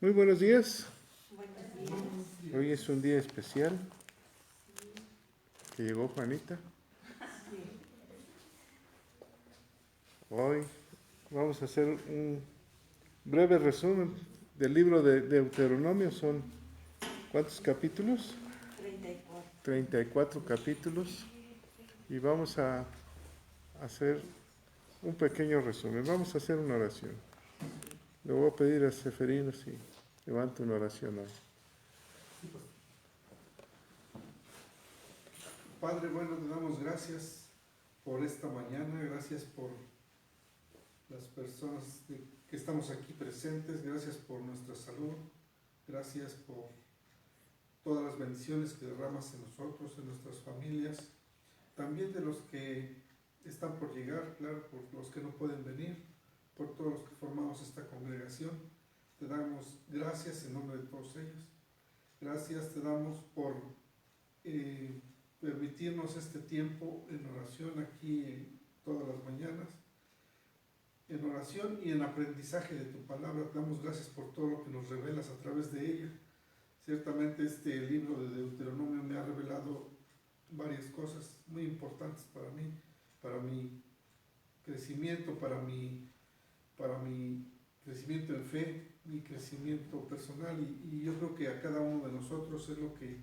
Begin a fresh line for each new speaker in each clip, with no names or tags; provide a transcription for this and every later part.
Muy buenos días.
Buenos días.
Hoy es un día especial que llegó Juanita. Hoy vamos a hacer un breve resumen del libro de Deuteronomio. Son ¿cuántos capítulos?
34.
34 capítulos. Y vamos a hacer un pequeño resumen. Vamos a hacer una oración. Le voy a pedir a Seferino si levanta una oración hoy.
Padre, bueno, te damos gracias por esta mañana, gracias por las personas que estamos aquí presentes, gracias por nuestra salud, gracias por todas las bendiciones que derramas en nosotros, en nuestras familias, también de los que están por llegar, claro, por los que no pueden venir, por todos los que formamos esta congregación. Te damos gracias en nombre de todos ellos. Gracias te damos por permitirnos este tiempo en oración aquí todas las mañanas, en oración y en aprendizaje de tu palabra. Te damos gracias por todo lo que nos revelas a través de ella. Ciertamente este libro de Deuteronomio me ha revelado varias cosas muy importantes para mí, para mi crecimiento, para mi crecimiento en fe, mi crecimiento personal, y yo creo que a cada uno de nosotros es lo que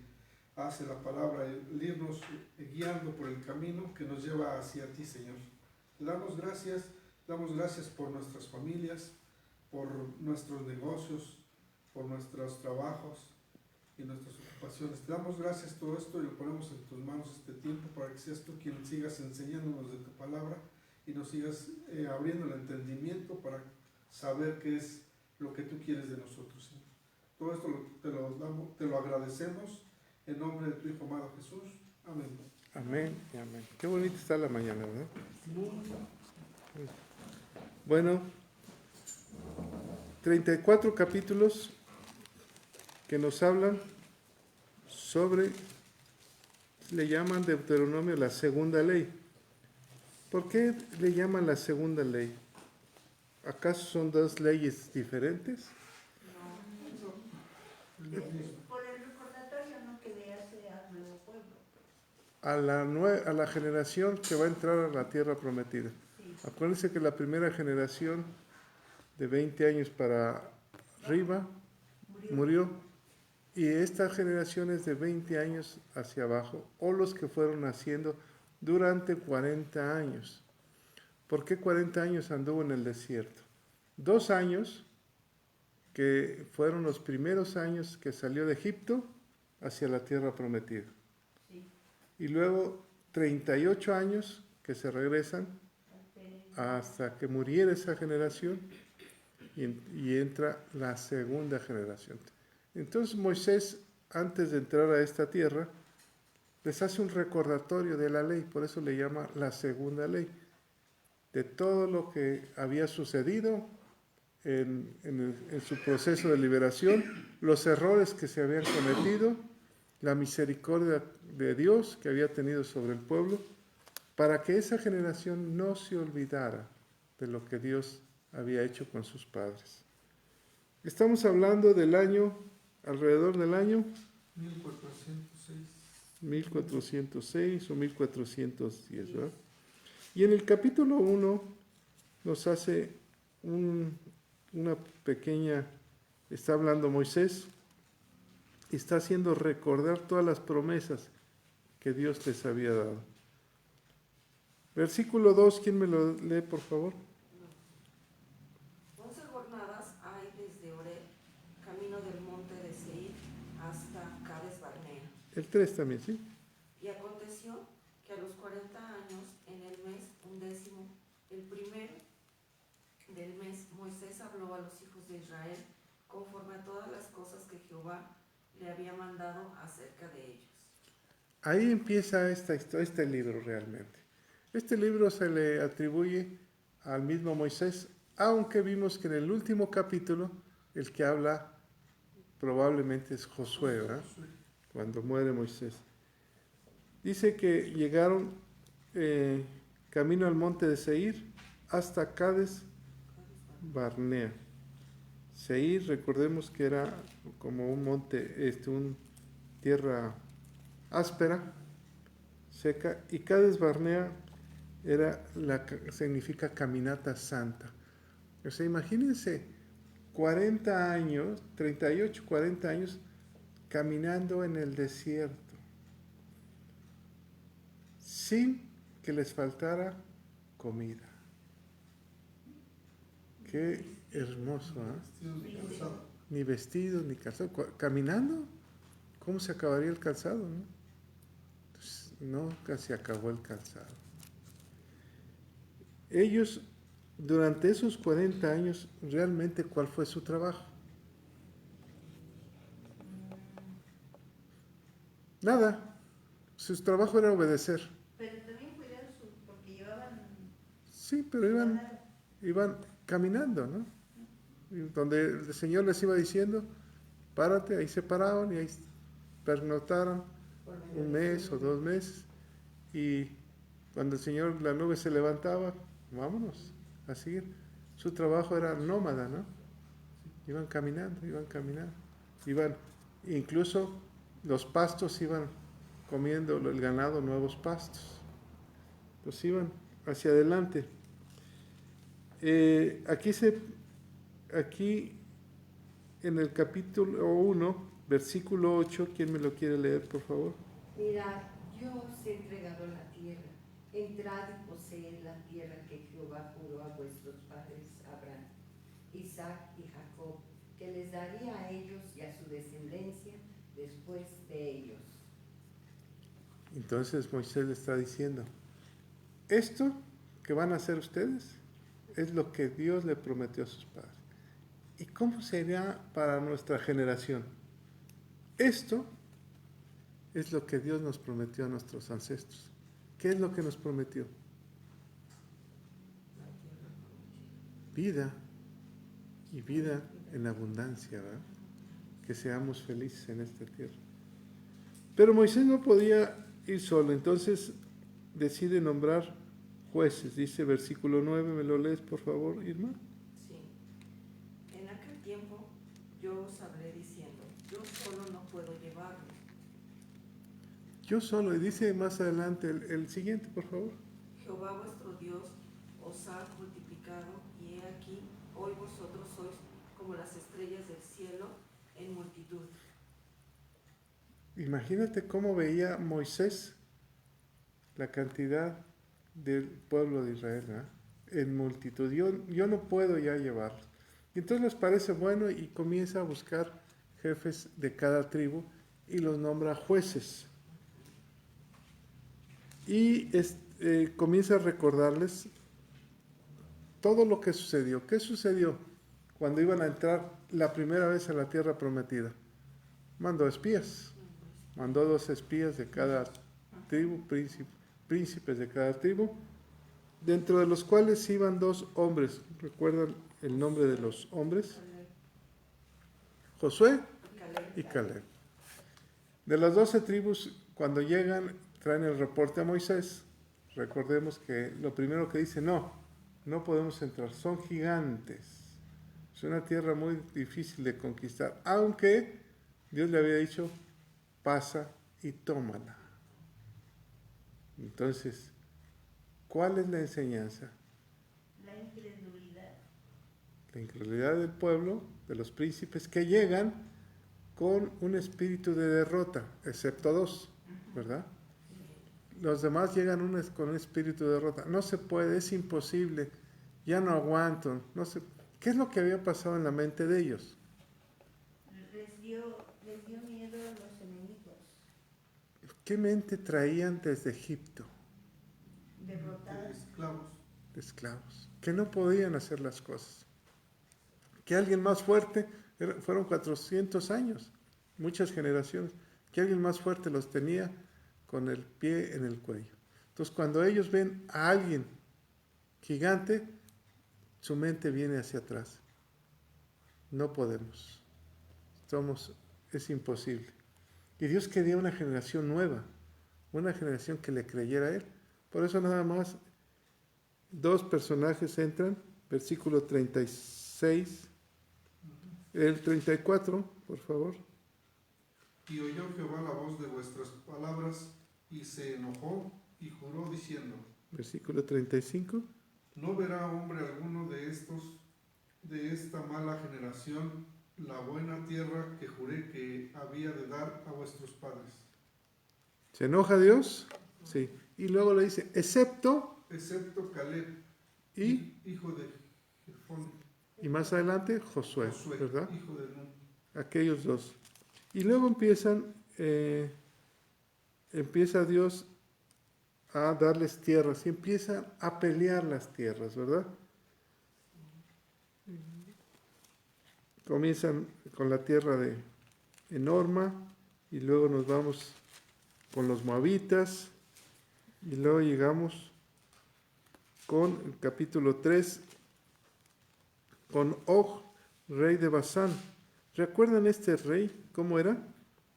hace la palabra, el irnos guiando por el camino que nos lleva hacia ti, Señor. Te damos gracias por nuestras familias, por nuestros negocios, por nuestros trabajos y nuestras ocupaciones. Te damos gracias todo esto y lo ponemos en tus manos este tiempo para que seas tú quien sigas enseñándonos de tu palabra y nos sigas abriendo el entendimiento para saber qué es lo que tú quieres de nosotros, Señor. Todo esto te lo agradecemos en nombre de tu Hijo amado Jesús. Amén.
Amén y amén. Qué bonita está la mañana, ¿verdad? Bueno, 34 capítulos que nos hablan sobre, le llaman Deuteronomio la segunda ley. ¿Por qué le llaman la segunda ley? ¿Acaso son dos leyes diferentes?
Por el recordatorio, ¿no?, que le hace al nuevo pueblo.
A la generación que va a entrar a la tierra prometida.
Sí.
Acuérdense que la primera generación de 20 años para arriba murió, y esta generación es de 20 años hacia abajo, o los que fueron naciendo durante 40 años. ¿Por qué 40 años anduvo en el desierto? 2 años que fueron los primeros años que salió de Egipto hacia la tierra prometida.
Sí.
Y luego 38 años que se regresan hasta que muriera esa generación y entra la segunda generación. Entonces Moisés, antes de entrar a esta tierra, les hace un recordatorio de la ley, por eso le llama la segunda ley, de todo lo que había sucedido en su proceso de liberación, los errores que se habían cometido, la misericordia de Dios que había tenido sobre el pueblo, para que esa generación no se olvidara de lo que Dios había hecho con sus padres. Estamos hablando del año, alrededor del año 1406 o 1410, ¿verdad? Y en el capítulo 1 nos hace una pequeña, está hablando Moisés, y está haciendo recordar todas las promesas que Dios les había dado. Versículo 2, ¿quién me lo lee, por favor?
11 jornadas hay desde Oreb, camino del monte de Seir, hasta Cades Barnea.
El 3 también, ¿sí?
Y aconteció que a los 40 años, en el mes 11, el primero del mes, Moisés habló a los hijos de Israel conforme a todas las cosas que Jehová le había mandado acerca de ellos.
Ahí empieza este libro realmente. Este libro se le atribuye al mismo Moisés, aunque vimos que en el último capítulo el que habla probablemente es Josué, ¿verdad? Cuando muere Moisés. Dice que llegaron camino al monte de Seir hasta Cades Barnea. Seir, recordemos que era como un monte, una tierra áspera, seca, y Cades Barnea significa caminata santa. O sea, imagínense 40 años, 38, 40 años caminando en el desierto, sin que les faltara comida. Qué hermoso, ¿eh? Ni vestidos, ni calzado. Caminando, ¿cómo se acabaría el calzado, no? Pues, nunca se acabó el calzado. Ellos, durante esos 40 años, realmente, ¿cuál fue su trabajo? Nada. Su trabajo era obedecer.
Pero también cuidar porque llevaban...
Sí, pero iban caminando, ¿no? Y donde el Señor les iba diciendo, párate, ahí se paraban y ahí pernotaron un mes o 2 meses. Y cuando el Señor, la nube se levantaba, vámonos a seguir. Su trabajo era nómada, ¿no? Iban caminando. Incluso los pastos iban comiendo el ganado nuevos pastos. Pues iban hacia adelante. Aquí en el capítulo 1, versículo 8, ¿quién me lo quiere leer, por favor?
Mirad, yo os he entregado la tierra. Entrad y poseed la tierra que Jehová juró a vuestros padres, Abraham, Isaac y Jacob, que les daría a ellos y a su descendencia después de ellos.
Entonces Moisés le está diciendo, esto que van a hacer ustedes es lo que Dios le prometió a sus padres. ¿Y cómo será para nuestra generación? Esto es lo que Dios nos prometió a nuestros ancestros. ¿Qué es lo que nos prometió? Vida, y vida en abundancia, ¿verdad? Que seamos felices en esta tierra. Pero Moisés no podía ir solo, entonces decide nombrar jueces. Dice versículo 9, ¿me lo lees por favor, Irma?
Sí. En aquel tiempo yo os hablé diciendo, yo solo no puedo llevarlo.
Yo solo, y dice más adelante el siguiente, por favor.
Jehová vuestro Dios os ha multiplicado, y he aquí, hoy vosotros sois como las estrellas del cielo en multitud.
Imagínate cómo veía Moisés la cantidad del pueblo de Israel, ¿verdad? En multitud. Yo no puedo ya llevarlos. Y entonces les parece bueno y comienza a buscar jefes de cada tribu y los nombra jueces. Y comienza a recordarles todo lo que sucedió. ¿Qué sucedió cuando iban a entrar la primera vez a la tierra prometida? Mandó espías. Mandó 2 espías de cada tribu, príncipes de cada tribu, dentro de los cuales iban 2 hombres. ¿Recuerdan el nombre de los hombres? Josué y Caleb. De las 12 tribus, cuando llegan, traen el reporte a Moisés. Recordemos que lo primero que dice, no podemos entrar, son gigantes. Es una tierra muy difícil de conquistar, aunque Dios le había dicho, pasa y tómala. Entonces, ¿cuál es la enseñanza?
La incredulidad.
La incredulidad del pueblo, de los príncipes, que llegan con un espíritu de derrota, excepto 2, ¿verdad? Los demás llegan con un espíritu de derrota. No se puede, es imposible, ya no aguanto. No sé. ¿Qué es lo que había pasado en la mente de ellos?
Les dio miedo a los enemigos.
¿Qué mente traían desde Egipto?
Derrotados.
De esclavos, que no podían hacer las cosas. Que alguien más fuerte, fueron 400 años, muchas generaciones, que alguien más fuerte los tenía con el pie en el cuello. Entonces, cuando ellos ven a alguien gigante, su mente viene hacia atrás. No podemos. Es imposible. Y Dios quería una generación nueva, una generación que le creyera a Él. Por eso nada más 2 personajes entran, versículo 36. El 34, por favor.
Y oyó Jehová la voz de vuestras palabras, y se enojó, y juró diciendo,
Versículo 35.
no verá hombre alguno de esta mala generación, la buena tierra que juré que había de dar a vuestros padres.
¿Se enoja Dios? Sí. Y luego le dice, excepto,
Excepto Caleb,
y
hijo de Jefón,
más adelante Josué,
Josué,
¿verdad?
hijo de Nun.
Aquellos dos. Y luego empieza Dios a darles tierras y empieza a pelear las tierras, ¿verdad? Comienzan con la tierra de Enorma y luego nos vamos con los moabitas y luego llegamos con el capítulo 3 con Og, rey de Basán. ¿Recuerdan este rey? ¿Cómo era?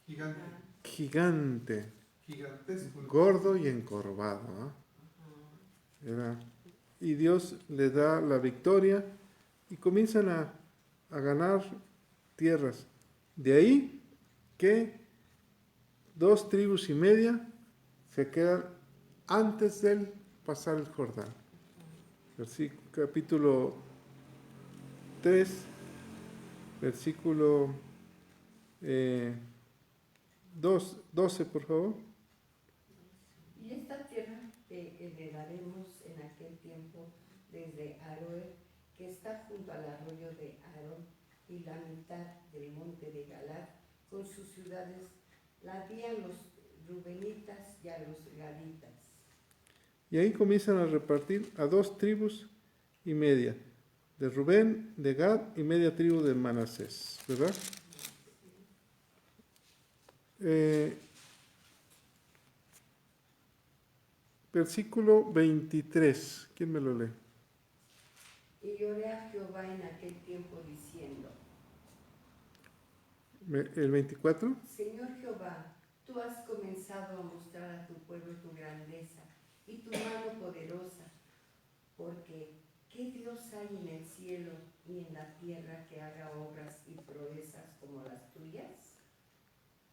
Gigante,
Gigante,
gigantesco.
gordo y encorvado. Y Dios le da la victoria y comienzan a ganar tierras. De ahí que 2 tribus y media se quedan antes del pasar el Jordán. Capítulo 3, versículo 12, por favor.
Y esta tierra que heredaremos en aquel tiempo desde Aroer, que está junto al arroyo de Aarón, y la mitad del monte de Galad, con sus ciudades, la di a los rubenitas y a los gaditas.
Y ahí comienzan a repartir a 2 tribus y media, de Rubén, de Gad y media tribu de Manasés, ¿verdad? Versículo 23, ¿quién me lo lee?
Y lloré a Jehová en aquel tiempo diciendo,
¿El 24?
Señor Jehová, tú has comenzado a mostrar a tu pueblo tu grandeza y tu mano poderosa, porque ¿qué Dios hay en el cielo y en la tierra que haga obras y proezas como las tuyas?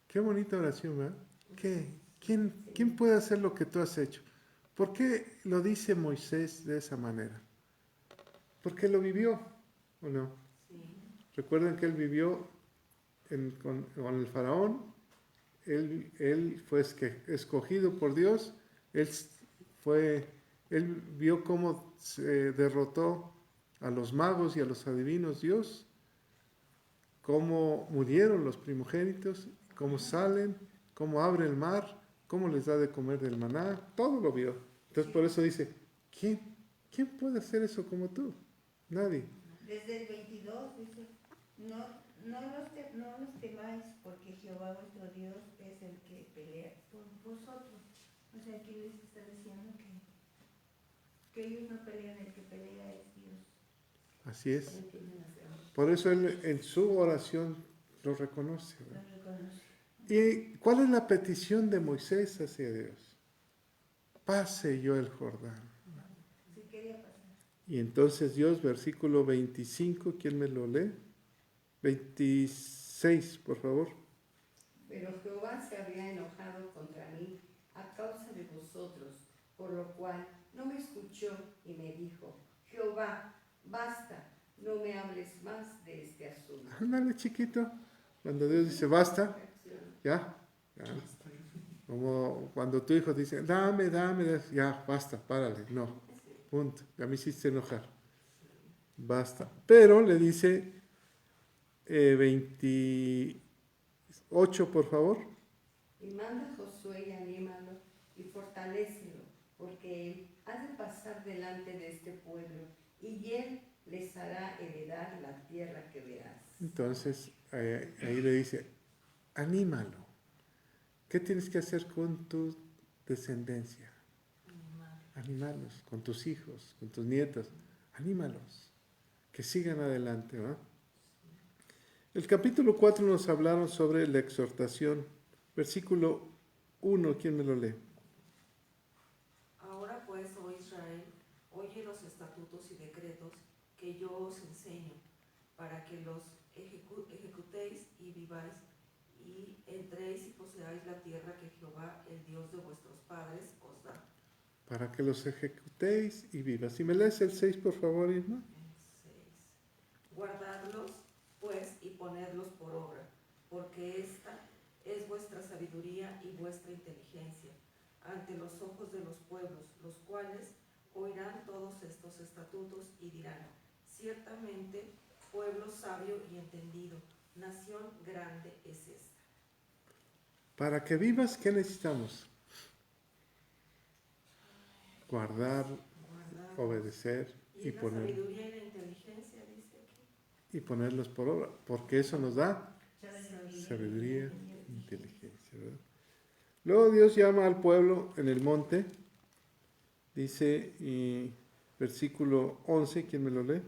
Qué bonita oración, ¿verdad? ¿Quién puede hacer lo que tú has hecho? ¿Por qué lo dice Moisés de esa manera? Porque lo vivió, ¿o no?
Sí.
Recuerden que él vivió con el faraón, él fue escogido por Dios, él vio cómo se derrotó a los magos y a los adivinos Dios, cómo murieron los primogénitos, cómo salen, cómo abre el mar, cómo les da de comer del maná, todo lo vio. Entonces por eso dice, ¿quién puede hacer eso como tú? Nadie.
Desde el 22 dice, no los temáis, porque Jehová vuestro Dios es el que pelea por vosotros. O sea, aquí les está diciendo que ellos no pelean, el que pelea es Dios.
Así es. Por eso él en su oración lo reconoce, ¿verdad?
Lo reconoce.
¿Y cuál es la petición de Moisés hacia Dios? Pase yo el Jordán.
Sí quería pasar.
Y entonces Dios, versículo 25, ¿quién me lo lee? 26, por favor.
Pero Jehová se había enojado contra mí a causa de vosotros, por lo cual no me escuchó y me dijo, Jehová, basta, no me hables más de este asunto.
Ándale, chiquito. Cuando Dios dice basta, ya. Como cuando tu hijo dice, dame, ya, basta, párale. No, punto. Ya me hiciste enojar. Basta. Pero le dice 28, por favor.
Y manda a Josué y anímalo y fortalécelo, porque él ha de pasar delante de este pueblo, y él les hará heredar la tierra que verás.
Entonces, ahí le dice, anímalo. ¿Qué tienes que hacer con tu descendencia? Animarlos, con tus hijos, con tus nietos. Anímalos, que sigan adelante, ¿no? El capítulo 4 nos hablaron sobre la exhortación. Versículo 1, ¿quién me lo lee?
Ahora pues, oh Israel, oye los estatutos y decretos que yo os enseño, para que los ejecutéis y viváis, y entréis y poseáis la tierra que Jehová, el Dios de vuestros padres, os da.
Para que los ejecutéis y vivas. Si me lees el 6, por favor, Irma.
6. Guardadlos, pues, y ponedlos por obra, porque esta es vuestra sabiduría y vuestra inteligencia ante los ojos de los pueblos, los cuales oirán todos estos estatutos y dirán: ciertamente, pueblo sabio y entendido, nación grande es esta.
Para que vivas, ¿qué necesitamos? Guardar, obedecer
Y la sabiduría y la inteligencia, dice aquí.
y ponerlos por obra, porque eso nos da
Sabiduría.
sabiduría, inteligencia, ¿verdad? Luego Dios llama al pueblo en el monte, dice, y versículo 11, ¿quién me lo lee?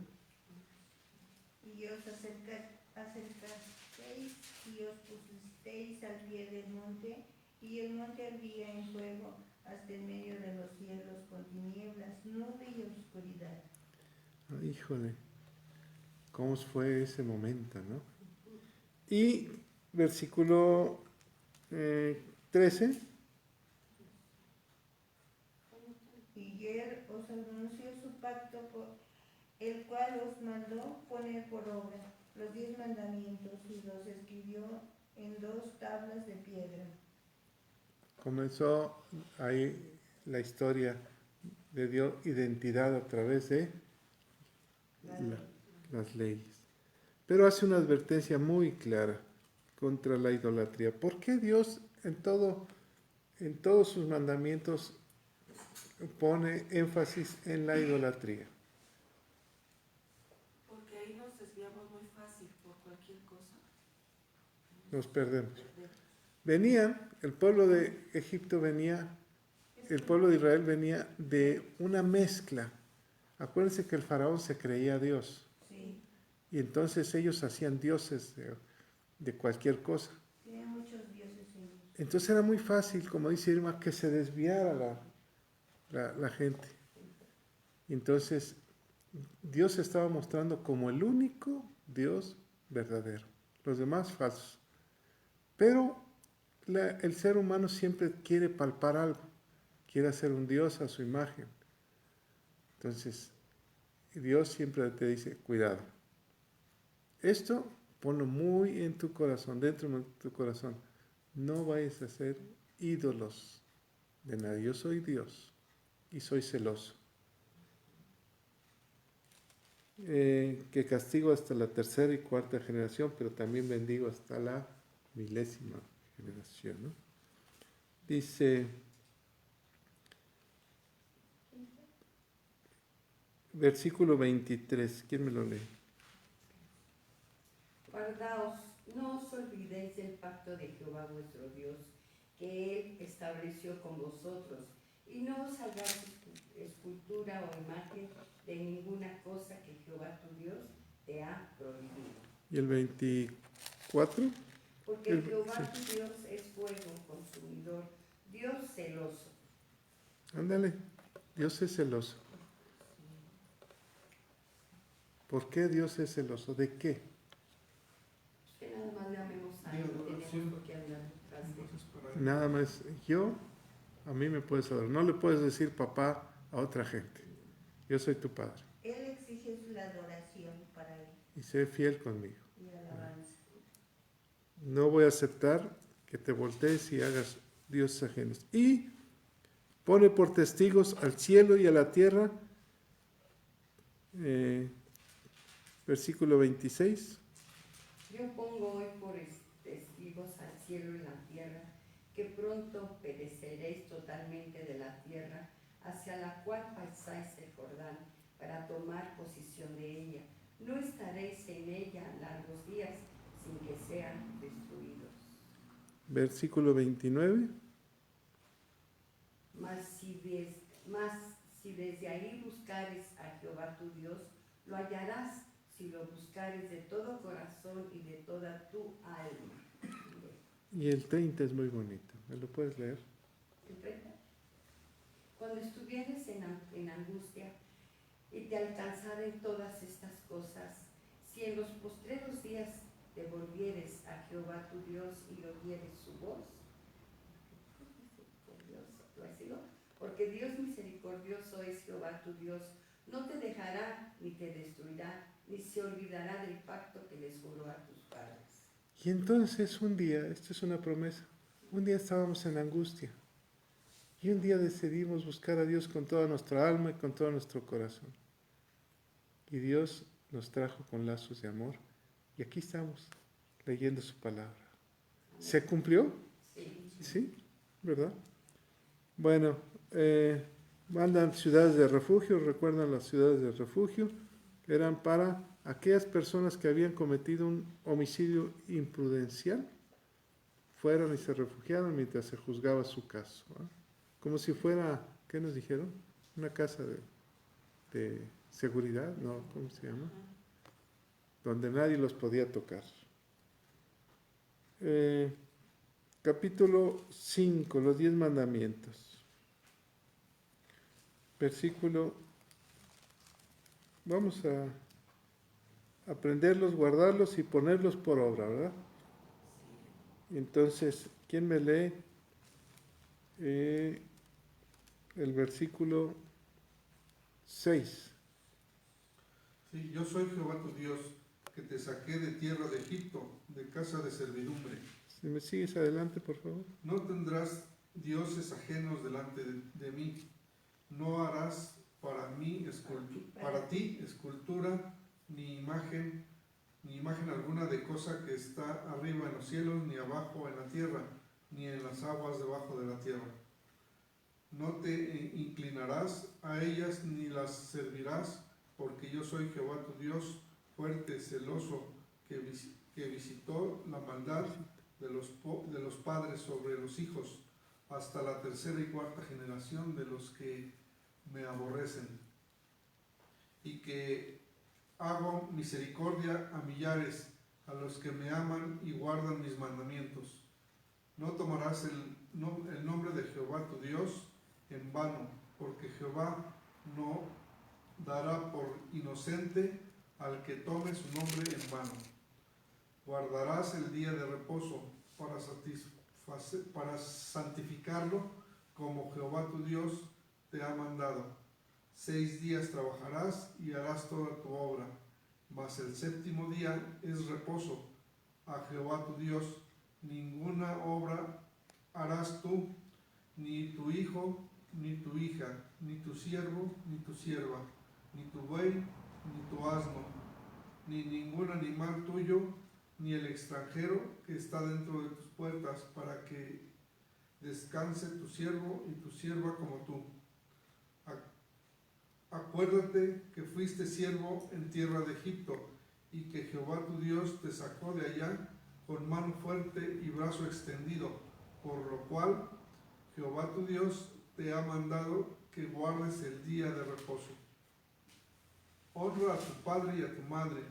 Y os acercasteis y os pusisteis al pie del monte, y el monte ardía en fuego hasta en medio de los cielos con tinieblas, nube y oscuridad.
Ah, híjole, ¿cómo fue ese momento, no? Y versículo 13,
Y él os anunció su pacto, el cual os mandó poner por obra los 10 mandamientos, y los escribió en 2 tablas de piedra.
comenzó ahí la historia, le dio identidad a través de las leyes. Pero hace una advertencia muy clara contra la idolatría. ¿Por qué Dios en todos sus mandamientos pone énfasis en la idolatría?
Porque ahí nos desviamos muy fácil por cualquier cosa.
Nos perdemos.
Perdemos.
El pueblo de Egipto venía, el pueblo de Israel venía de una mezcla. Acuérdense que el faraón se creía Dios.
Sí,
Y entonces ellos hacían dioses de cualquier cosa.
tiene muchos dioses ellos.
Entonces era muy fácil, como dice Irma, que se desviara la gente. Entonces Dios se estaba mostrando como el único Dios verdadero. Los demás falsos. Pero el ser humano siempre quiere palpar algo. Quiere hacer un Dios a su imagen. Entonces Dios siempre te dice, cuidado. Esto ponlo muy en tu corazón, dentro de tu corazón. No vayas a ser ídolos de nadie. Yo soy Dios y soy celoso. Que castigo hasta la 3ª y 4ª generación, pero también bendigo hasta la 1000ª generación, ¿no? Dice, versículo 23, ¿quién me lo lee?
Guardaos, no os olvidéis del pacto de Jehová vuestro Dios, que Él estableció con vosotros, y no os hagáis escultura o imagen de ninguna cosa que Jehová tu Dios te ha prohibido.
¿Y el 24?
Porque Jehová tu Dios es fuego consumidor, Dios celoso.
Ándale, Dios es celoso. ¿Por qué Dios es celoso? ¿De qué?
Que nada más le amemos a Él, no tenemos por qué andar detrás de Él.
Nada más, a mí me puedes adorar. No le puedes decir papá a otra gente. Yo soy tu padre.
Él exige la adoración para él
Y sé fiel conmigo.
y alabanza.
No voy a aceptar que te voltees y hagas dioses ajenos. Y pone por testigos al cielo y a la tierra. Versículo 26.
Yo pongo hoy por testigos al cielo y la tierra, que pronto pereceréis totalmente de la tierra, hacia la cual pasáis el Jordán, para tomar posesión de ella. No estaréis en ella largos días, sin que sean destruidos.
Versículo 29.
Mas si desde ahí buscares a Jehová tu Dios, lo hallarás si lo buscares de todo corazón y de toda tu alma.
Y el 30 es muy bonito. ¿Me lo puedes leer?
¿El 30? Cuando estuvieres en angustia y te alcanzaren todas estas cosas, Si en los postreros días te volvieres a Jehová tu Dios y oyeres su voz, porque Dios misericordioso es Jehová tu Dios, no te dejará ni te destruirá, ni se olvidará del pacto que les juró a tus padres.
Y entonces un día, esto es una promesa, un día estábamos en angustia y un día decidimos buscar a Dios con toda nuestra alma y con todo nuestro corazón. Y Dios nos trajo con lazos de amor y aquí estamos leyendo su palabra. ¿Se cumplió?
Sí.
Sí, ¿verdad? Bueno, mandan ciudades de refugio, recuerdan las ciudades de refugio, eran para aquellas personas que habían cometido un homicidio imprudencial, fueron y se refugiaron mientras se juzgaba su caso, ¿eh? Como si fuera, ¿qué nos dijeron? Una casa de seguridad, ¿no? ¿Cómo se llama? Donde nadie los podía tocar. Capítulo 5, los 10 mandamientos. Versículo, vamos a aprenderlos, guardarlos y ponerlos por obra, ¿verdad? Entonces, ¿quién me lee el versículo 6?
Sí, yo soy Jehová tu Dios, que te saqué de tierra de Egipto, de casa de servidumbre.
Si me sigues adelante, por favor.
No tendrás dioses ajenos delante de mí. No harás para ti escultura ni imagen alguna de cosa que está arriba en los cielos, ni abajo en la tierra, ni en las aguas debajo de la tierra. No te inclinarás a ellas ni las servirás, porque yo soy Jehová tu Dios, fuerte, celoso, que visitó la maldad de los padres sobre los hijos, hasta la tercera y cuarta generación de los que me aborrecen, y que hago misericordia a millares, a los que me aman y guardan mis mandamientos. No tomarás el nombre de Jehová tu Dios en vano, porque Jehová no dará por inocente al que tome su nombre en vano. Guardarás el día de reposo para santificarlo, como Jehová tu Dios te ha mandado. 6 días trabajarás y harás toda tu obra, mas el séptimo día es reposo a Jehová tu Dios. Ninguna obra harás tú, ni tu hijo, ni tu hija, ni tu siervo, ni tu sierva, ni tu buey, ni tu asno, ni ningún animal tuyo, ni el extranjero que está dentro de tus puertas, para que descanse tu siervo y tu sierva como tú. Acuérdate que fuiste siervo en tierra de Egipto, y que Jehová tu Dios te sacó de allá con mano fuerte y brazo extendido, por lo cual Jehová tu Dios te ha mandado que guardes el día de reposo. Honra a tu padre y a tu madre,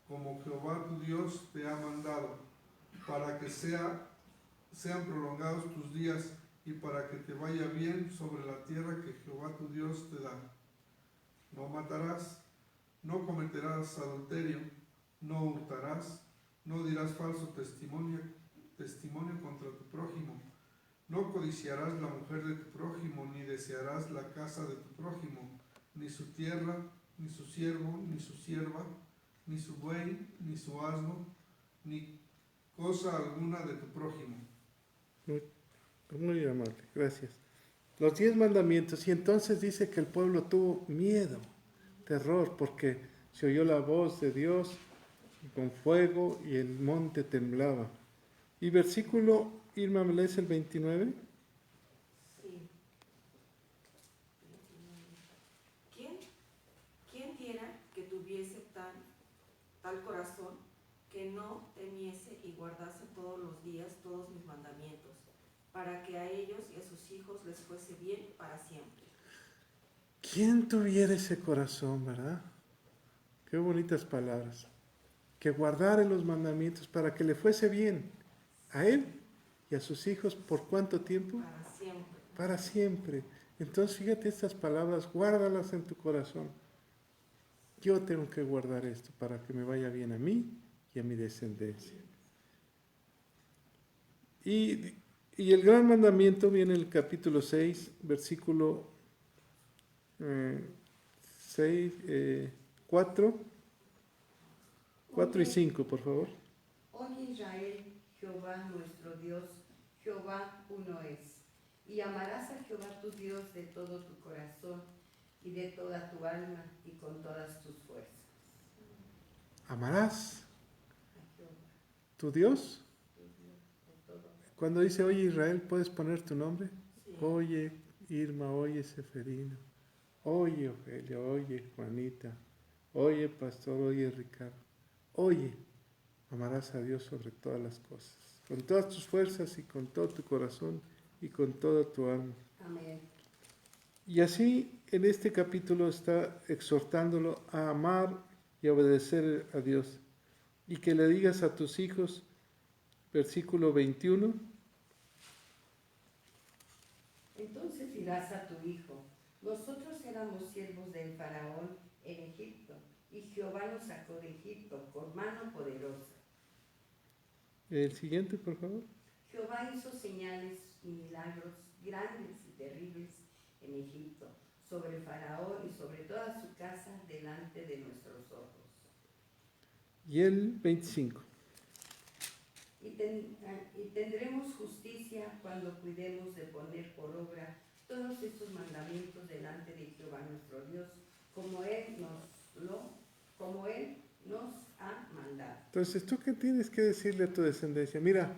como Jehová tu Dios te ha mandado, para que sean prolongados tus días y para que te vaya bien sobre la tierra que Jehová tu Dios te da. No matarás, no cometerás adulterio, no hurtarás, no dirás falso testimonio contra tu prójimo, no codiciarás la mujer de tu prójimo, ni desearás la casa de tu prójimo, ni su tierra, ni su siervo, ni su sierva, ni su buey, ni su asno, ni cosa alguna de tu prójimo.
Muy amable, gracias. Los 10 mandamientos, y entonces dice que el pueblo tuvo miedo, terror, porque se oyó la voz de Dios con fuego y el monte temblaba. Y versículo, Irma, ¿me lees el 29?
Sí. ¿Quién diera que tuviese tal corazón que no temiese y guardase todos los días todos mis mandamientos, para que a ellos y a sus hijos les fuese bien para siempre?
¿Quién tuviera ese corazón, verdad? Qué bonitas palabras. Que guardara los mandamientos para que le fuese bien a él y a sus hijos. ¿Por cuánto tiempo?
Para siempre.
Para siempre. Entonces fíjate estas palabras, guárdalas en tu corazón. Yo tengo que guardar esto para que me vaya bien a mí y a mi descendencia. Y el gran mandamiento viene en el capítulo 6, versículo 4 y 5, por favor.
Oye Israel, Jehová nuestro Dios, Jehová uno es. Y amarás a Jehová tu Dios de todo tu corazón y de toda tu alma y con todas tus fuerzas.
Amarás
A Jehová
tu Dios.
tu Dios de todo.
Cuando dice oye Israel, ¿puedes poner tu nombre?
Sí.
Oye Irma, oye Seferino, oye Ofelia, oye Juanita, oye Pastor, oye Ricardo. Oye, amarás a Dios sobre todas las cosas, con todas tus fuerzas y con todo tu corazón y con toda tu alma.
Amén.
Y así en este capítulo está exhortándolo a amar y a obedecer a Dios. Y que le digas a tus hijos, versículo 21,
Entonces dirás a tu hijo, nosotros éramos siervos del faraón en Egipto, y Jehová nos sacó de Egipto con mano poderosa.
el siguiente por favor.
Jehová hizo señales y milagros grandes y terribles en Egipto, sobre Faraón y sobre toda su casa delante de nuestros ojos.
Y el 25.
Y tendremos justicia cuando cuidemos de poner por obra todos estos mandamientos delante de Jehová nuestro Dios, como Él nos ha mandado.
Entonces, ¿tú qué tienes que decirle a tu descendencia? Mira,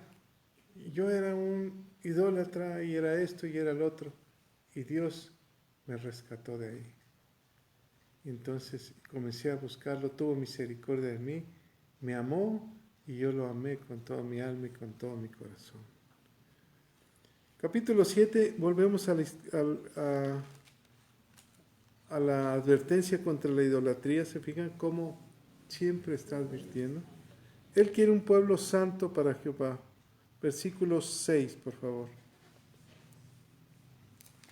yo era un idólatra y era esto y era el otro, y Dios me rescató de ahí. Y entonces comencé a buscarlo, tuvo misericordia de mí, me amó y yo lo amé con toda mi alma y con todo mi corazón. Capítulo 7, volvemos a la advertencia contra la idolatría. ¿Se fijan cómo siempre está advirtiendo? Él quiere un pueblo santo para Jehová. Versículo 6, por favor.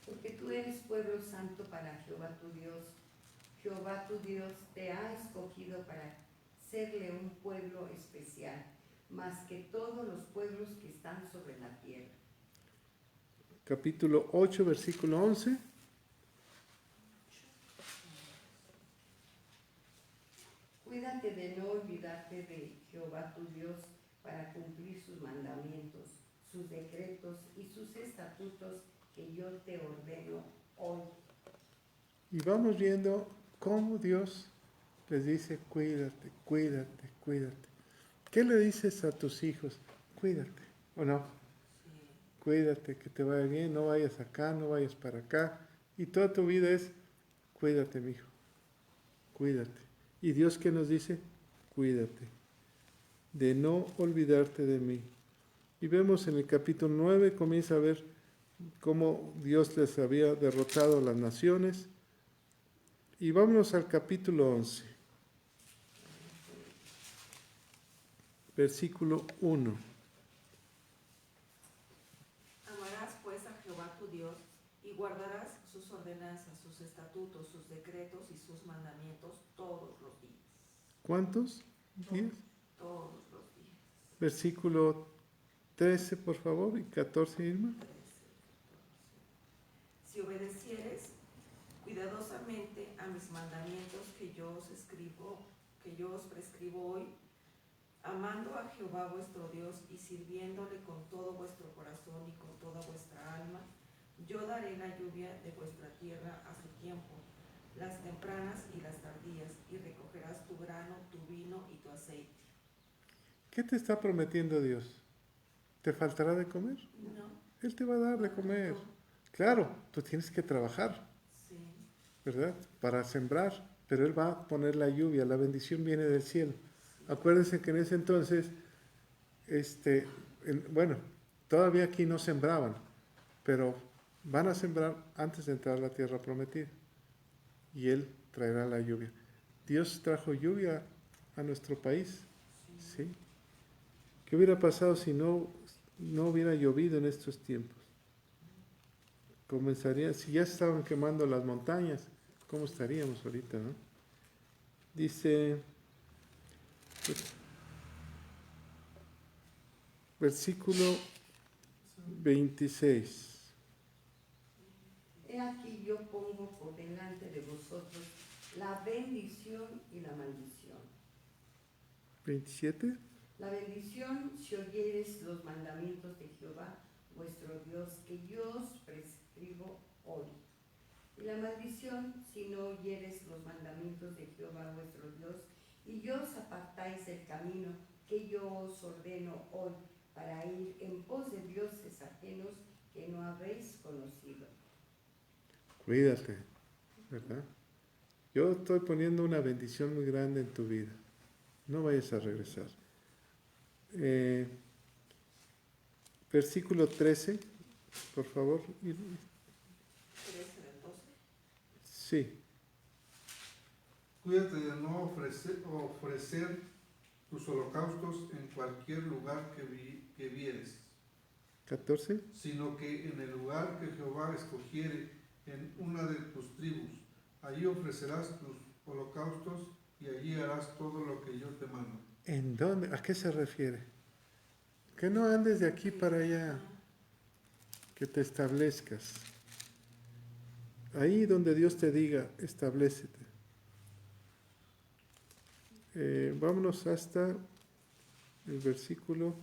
Porque tú eres pueblo santo para Jehová tu Dios. Jehová tu Dios te ha escogido para serle un pueblo especial, más que todos los pueblos que están sobre la tierra.
Capítulo 8, versículo 11.
Cuídate de no olvidarte de Jehová tu Dios para cumplir sus mandamientos, sus decretos y sus estatutos que yo te ordeno hoy.
Y vamos viendo cómo Dios les dice, cuídate, cuídate, cuídate. ¿Qué le dices a tus hijos? Cuídate, ¿o no? Cuídate, que te vaya bien, no vayas acá, no vayas para acá. Y toda tu vida es, cuídate, mi hijo, cuídate. ¿Y Dios qué nos dice? Cuídate, de no olvidarte de mí. Y vemos en el capítulo 9, comienza a ver cómo Dios les había derrotado a las naciones. Y vámonos al capítulo 11, versículo 1.
Amarás pues a Jehová tu Dios y guardarás sus ordenanzas, sus estatutos, sus decretos y sus mandamientos todos los días.
¿Cuántos días?
Todos los días.
Versículo 13, por favor, y 14, Irma.
13, 14. Si obedecieres cuidadosamente a mis mandamientos que yo os prescribo hoy, amando a Jehová vuestro Dios y sirviéndole con todo vuestro corazón y con toda vuestra alma, yo daré la lluvia de vuestra tierra a su tiempo, las tempranas y las tardías, y recogerás tu grano, tu vino y tu aceite.
¿Qué te está prometiendo Dios? ¿Te faltará de comer?
No.
Él te va a dar de comer. Claro, tú tienes que trabajar,
Sí.
¿verdad? Para sembrar, pero Él va a poner la lluvia, la bendición viene del cielo. Acuérdense que en ese entonces, bueno, todavía aquí no sembraban, pero van a sembrar antes de entrar a la tierra prometida. Y Él traerá la lluvia. Dios trajo lluvia a nuestro país, ¿sí? ¿Qué hubiera pasado si no hubiera llovido en estos tiempos? Si ya estaban quemando las montañas, ¿cómo estaríamos ahorita, no? Dice, versículo 26.
He aquí yo pongo por delante de vosotros la bendición y la maldición.
27.
La bendición si oyeres los mandamientos de Jehová, vuestro Dios, que yo os prescribo hoy. Y la maldición si no oyeres los mandamientos de Jehová, vuestro Dios, y yo os apartáis del camino que yo os ordeno hoy, para ir en pos de dioses ajenos que no habéis conocido.
Cuídate, ¿verdad? Yo estoy poniendo una bendición muy grande en tu vida. No vayas a regresar. Versículo 13, por favor.
13 del 12.
Sí,
Cuídate de no ofrecer tus holocaustos en cualquier lugar que vieres,
14.
sino que en el lugar que Jehová escogiere en una de tus tribus, allí ofrecerás tus holocaustos y allí harás todo lo que yo te mando.
¿En dónde? ¿A qué se refiere? Que no andes de aquí para allá, que te establezcas. Ahí donde Dios te diga, establécete. Vámonos hasta el versículo,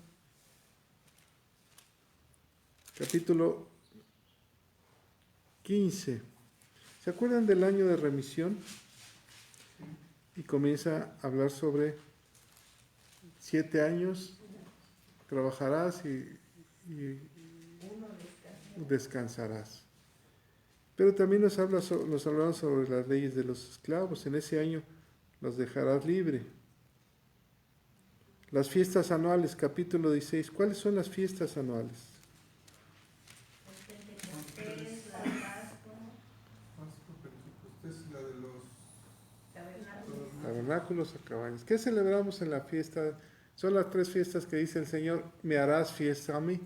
capítulo 15. ¿Se acuerdan del año de remisión? Y comienza a hablar sobre 7 años, trabajarás y descansarás. Pero también nos hablaban sobre las leyes de los esclavos. En ese año los dejarás libre. Las fiestas anuales, capítulo 16. ¿Cuáles son las fiestas anuales?
Pentecostés, la Pascua,
Esta es la de los
tabernáculos.
Tabernáculos o cabañas. ¿Qué celebramos en la fiesta? Son las 3 fiestas que dice el Señor, me harás fiesta a mí.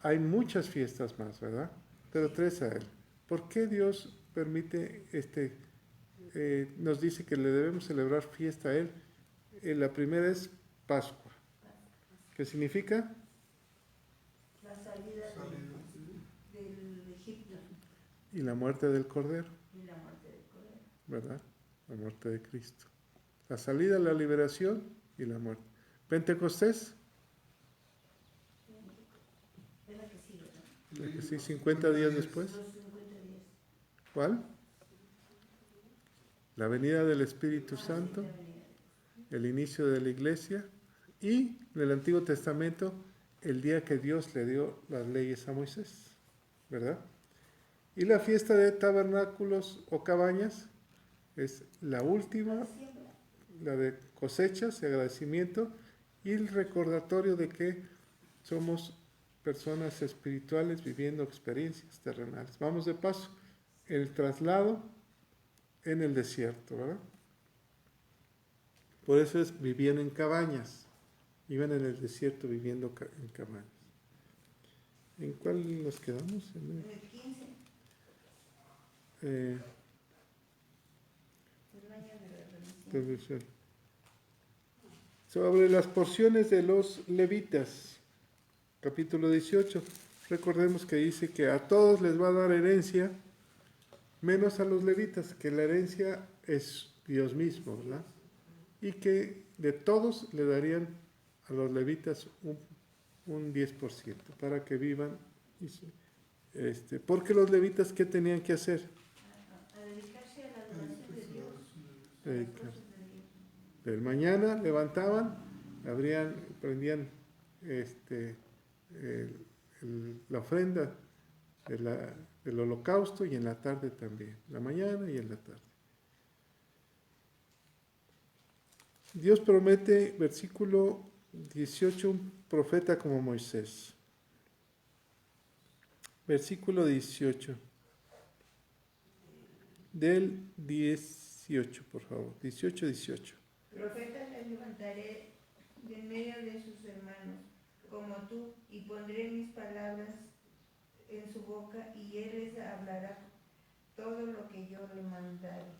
Hay muchas fiestas más, ¿verdad? Pero 3 a Él. ¿Por qué Dios permite, nos dice que le debemos celebrar fiesta a Él? La primera es Pascua. ¿Qué significa?
La salida del Egipto
Y la muerte del Cordero,
y la muerte del Cordero.
¿verdad? La muerte de Cristo. La salida, la liberación y la muerte. Pentecostés,
Es la que sigue, ¿no?
la que sí, 50 días después.
Los 50 días.
¿Cuál? La venida del Espíritu Santo,
La venida.
el inicio de la iglesia y en el Antiguo Testamento el día que Dios le dio las leyes a Moisés, ¿verdad? Y la fiesta de tabernáculos o cabañas es la última,
Siembra.
la de cosechas y agradecimiento y el recordatorio de que somos personas espirituales viviendo experiencias terrenales. Vamos de paso, el traslado en el desierto, ¿verdad? Por eso vivían en cabañas, iban en el desierto viviendo en cabañas. ¿En cuál nos quedamos?
En el 15,
Eh,
el año de la remisión.
Televisión. Sobre las porciones de los levitas, capítulo 18. Recordemos que dice que a todos les va a dar herencia, menos a los levitas, que la herencia es Dios mismo, ¿verdad? Y que de todos le darían a los levitas un 10% para que vivan. Porque los levitas, ¿qué tenían que hacer?
A dedicarse a la adoración de Dios. A las
Dedicar.
cosas de Dios.
Del mañana levantaban, prendían la ofrenda del holocausto y en la tarde también, la mañana y en la tarde. Dios promete, versículo 18, un profeta como Moisés. Versículo 18. Del 18, por favor. 18, 18.
Profetas les levantaré de en medio de sus hermanos, como tú, y pondré mis palabras en su boca, y él les hablará todo lo que yo le mandare.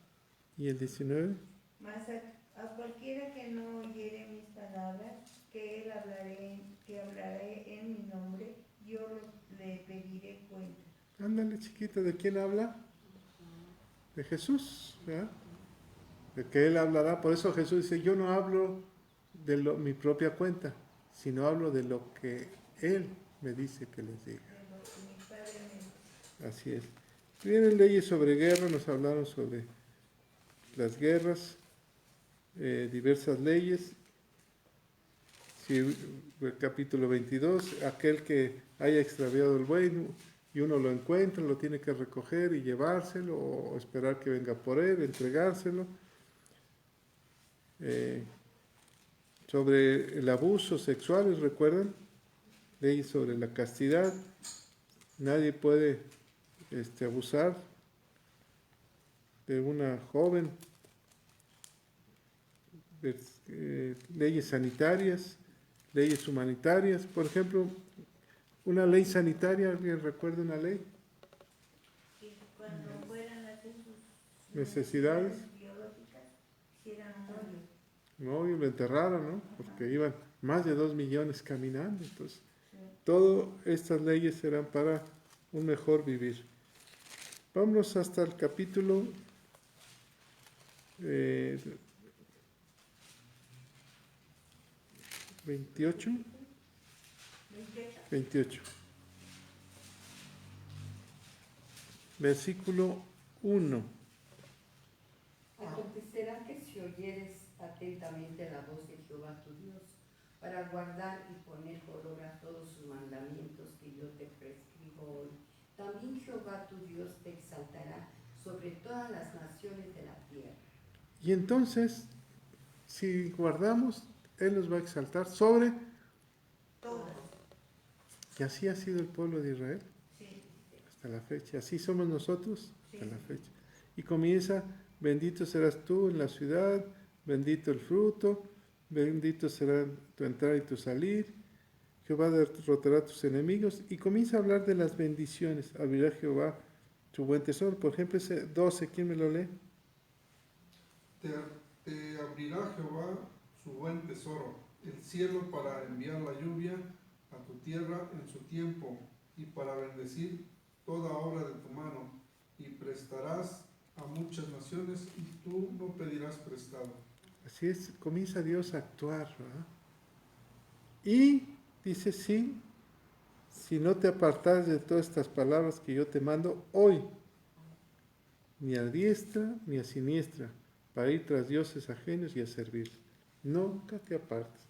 ¿Y el 19?
Mas a cualquiera que no oyere mis palabras, que hablaré en mi nombre, yo le pediré cuenta.
Ándale, chiquita, ¿de quién habla? De Jesús, ¿verdad? De que Él hablará. Por eso Jesús dice, yo no hablo de mi propia cuenta, sino hablo de lo que Él me dice que les diga.
De lo que mi Padre me
Así es. Vienen leyes sobre guerra, nos hablaron sobre las guerras, diversas leyes. Sí, el capítulo 22, aquel que haya extraviado el buey y uno lo encuentra, lo tiene que recoger y llevárselo, o esperar que venga por él, entregárselo. Sobre el abuso sexual, ¿recuerdan? Leyes sobre la castidad. Nadie puede abusar de una joven. Leyes sanitarias, leyes humanitarias. Por ejemplo, una ley sanitaria, ¿alguien recuerda una ley?
que cuando fueran a hacer sus
Necesidades.
biológicas, hicieran un hoyo.
No, y lo enterraron, ¿no? Porque iban más de 2 millones caminando. Entonces,
Sí.
todas estas leyes serán para un mejor vivir. Vámonos hasta el capítulo 28. 28. Versículo 1.
Acontecerá que si oyeres atentamente la voz de Jehová tu Dios, para guardar y poner por obra todos sus mandamientos que yo te prescribo hoy, también Jehová tu Dios te exaltará sobre todas las naciones de la tierra.
Y entonces, si guardamos, Él nos va a exaltar sobre,
Todas.
y así ha sido el pueblo de Israel
Sí.
hasta la fecha. Así somos nosotros hasta
Sí.
la fecha. Y comienza, bendito serás tú en la ciudad, bendito el fruto, bendito será tu entrada y tu salir. Jehová derrotará a tus enemigos. Y comienza a hablar de las bendiciones. Abrirá Jehová tu buen tesoro. Por ejemplo, ese 12, ¿quién me lo lee?
Te abrirá Jehová su buen tesoro, el cielo para enviar la lluvia a tu tierra en su tiempo, y para bendecir toda obra de tu mano, y prestarás a muchas naciones, y tú no pedirás prestado.
Así es, comienza Dios a actuar, ¿verdad? Y dice, sí, si no te apartas de todas estas palabras que yo te mando hoy, ni a diestra ni a siniestra, para ir tras dioses ajenos y a servir. Nunca te apartes.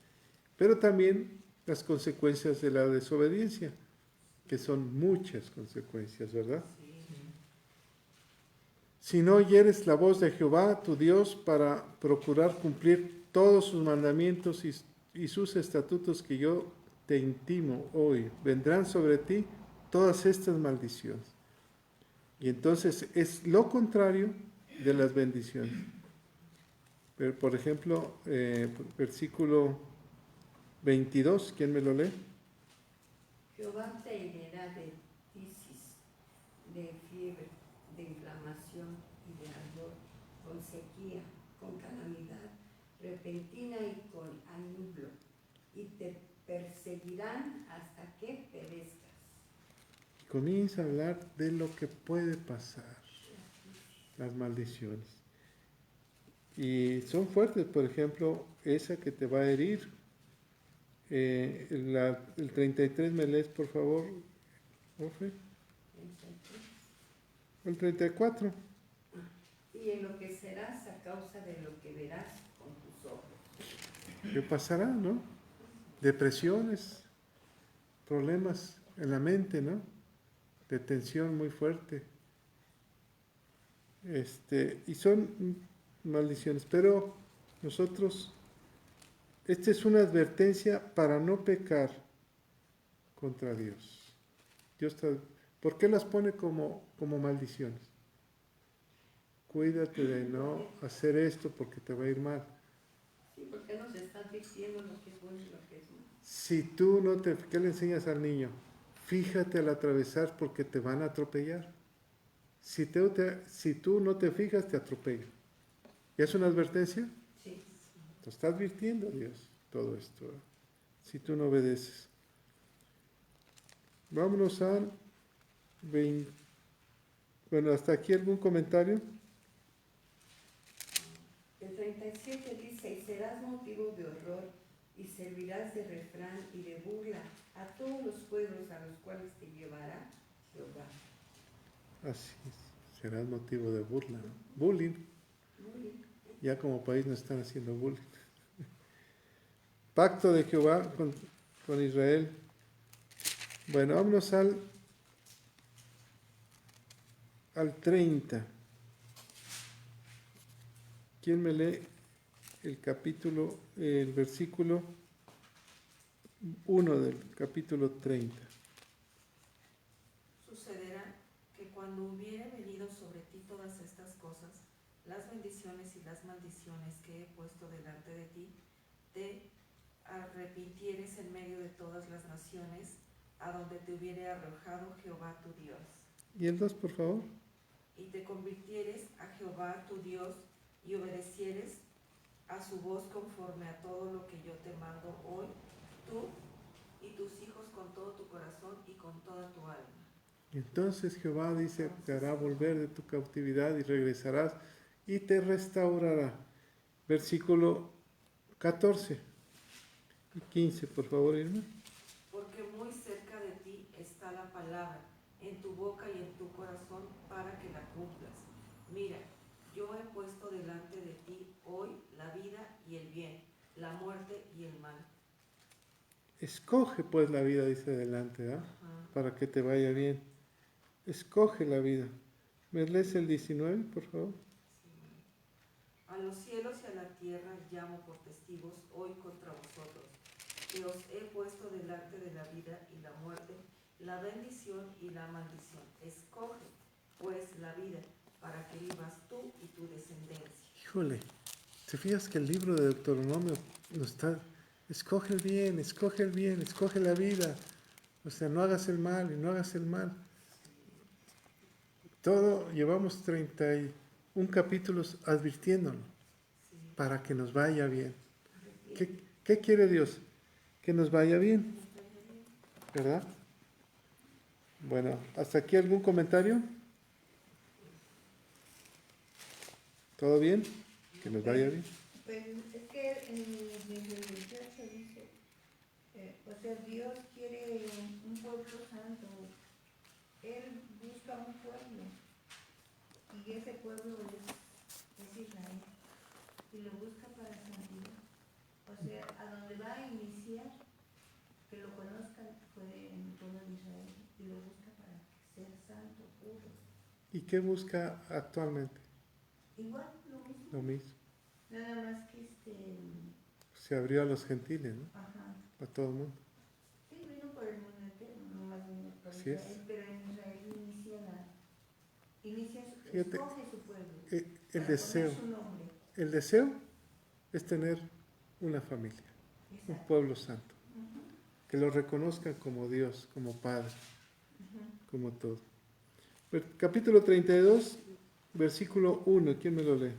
Pero también las consecuencias de la desobediencia, que son muchas consecuencias, ¿verdad? Si no oyeres la voz de Jehová, tu Dios, para procurar cumplir todos sus mandamientos y sus estatutos que yo te intimo hoy, vendrán sobre ti todas estas maldiciones. Y entonces es lo contrario de las bendiciones. Pero, por ejemplo, versículo 22, ¿quién me lo lee?
Jehová te herirá de tisis, de fiebre, de inflamación y de ardor, con sequía, con calamidad repentina y con anublo, y te perseguirán hasta que perezcas.
Comienza a hablar de lo que puede pasar, las maldiciones. Y son fuertes, por ejemplo, esa que te va a herir. El 33 me lees, por favor, Ofe. El 34.
Y enloquecerás a causa de lo que verás con tus ojos.
¿Qué pasará, no? Depresiones, problemas en la mente, ¿no? De tensión muy fuerte. Y son maldiciones, pero nosotros, esta es una advertencia para no pecar contra Dios. ¿Por qué las pone como maldiciones? Cuídate de no hacer esto porque te va a ir mal.
Sí, porque nos estás diciendo lo que es bueno y lo que es malo.
Si tú no te... ¿Qué le enseñas al niño? Fíjate al atravesar porque te van a atropellar. Si tú no te fijas, te atropellan. ¿Ya es una advertencia?
Sí.
Te está advirtiendo Dios todo esto, si tú no obedeces. Vámonos al 20. Bueno, hasta aquí algún comentario.
El 37 dice, y serás motivo de horror y servirás de refrán y de burla a todos los pueblos a los cuales te llevará Jehová.
Así es, será motivo de burla, ¿no? Bullying. Ya como país nos están haciendo bullying. Pacto de Jehová con Israel. Bueno, vámonos al 30. ¿Quién me lee el versículo 1 del capítulo 30?
Sucederá que cuando hubiere venido sobre ti todas estas cosas, las bendiciones y las maldiciones que he puesto delante de ti, te arrepintieres en medio de todas las naciones a donde te hubiere arrojado Jehová tu Dios.
¿Y el 2, por favor?
Y te convirtieres a Jehová tu Dios y obedecieres a su voz conforme a todo lo que yo te mando hoy, tú y tus hijos con todo tu corazón y con toda tu alma.
Entonces Jehová dice, te hará volver de tu cautividad y regresarás y te restaurará. Versículo 14 y 15, por favor, Irma.
Porque muy cerca de ti está la palabra, en tu boca y en tu corazón, para que la cumplas. Mira, yo he puesto delante de ti hoy la vida y el bien, la muerte y el mal.
Escoge pues la vida, dice delante, ¿ah? Para que te vaya bien. Escoge la vida. ¿Me lees el 19, por favor?
Sí. A los cielos y a la tierra llamo por testigos hoy contra vosotros, que os he puesto delante de la vida y la muerte, la bendición y la maldición. Escoge pues la vida, para que vivas tú y tu descendencia.
Híjole, ¿te fijas que el libro de Deuteronomio nos está... Escoge el bien, escoge la vida. O sea, no hagas el mal y no hagas el mal. Todo, llevamos 31 capítulos advirtiéndolo
Sí.
para que nos vaya bien. ¿Qué quiere Dios? Que nos vaya bien, ¿verdad? Bueno, ¿hasta aquí algún comentario? ¿Todo bien? Que nos vaya bien.
Pues es que en el 18 dice, o sea, Dios quiere un pueblo santo. Él busca un pueblo y ese pueblo es Israel y lo busca para santidad. O sea, a donde va a iniciar, que lo conozcan fue en el pueblo de Israel y lo busca para ser santo, puro.
¿Y qué busca actualmente?
Igual, lo mismo.
Lo mismo.
Nada más que
Se abrió a los gentiles, ¿no?
ajá.
A todo el mundo.
Sí, vino por el mundo entero, no más vino por
Así
Israel,
es.
pero en Israel
Fíjate,
escoge su pueblo.
El
para
deseo.
poner su nombre.
El deseo es tener una familia, un
Exacto.
pueblo santo,
Ujú,
que lo reconozcan como Dios, como Padre,
ujú.
como todo. Capítulo 32, versículo 1, ¿quién me lo lee?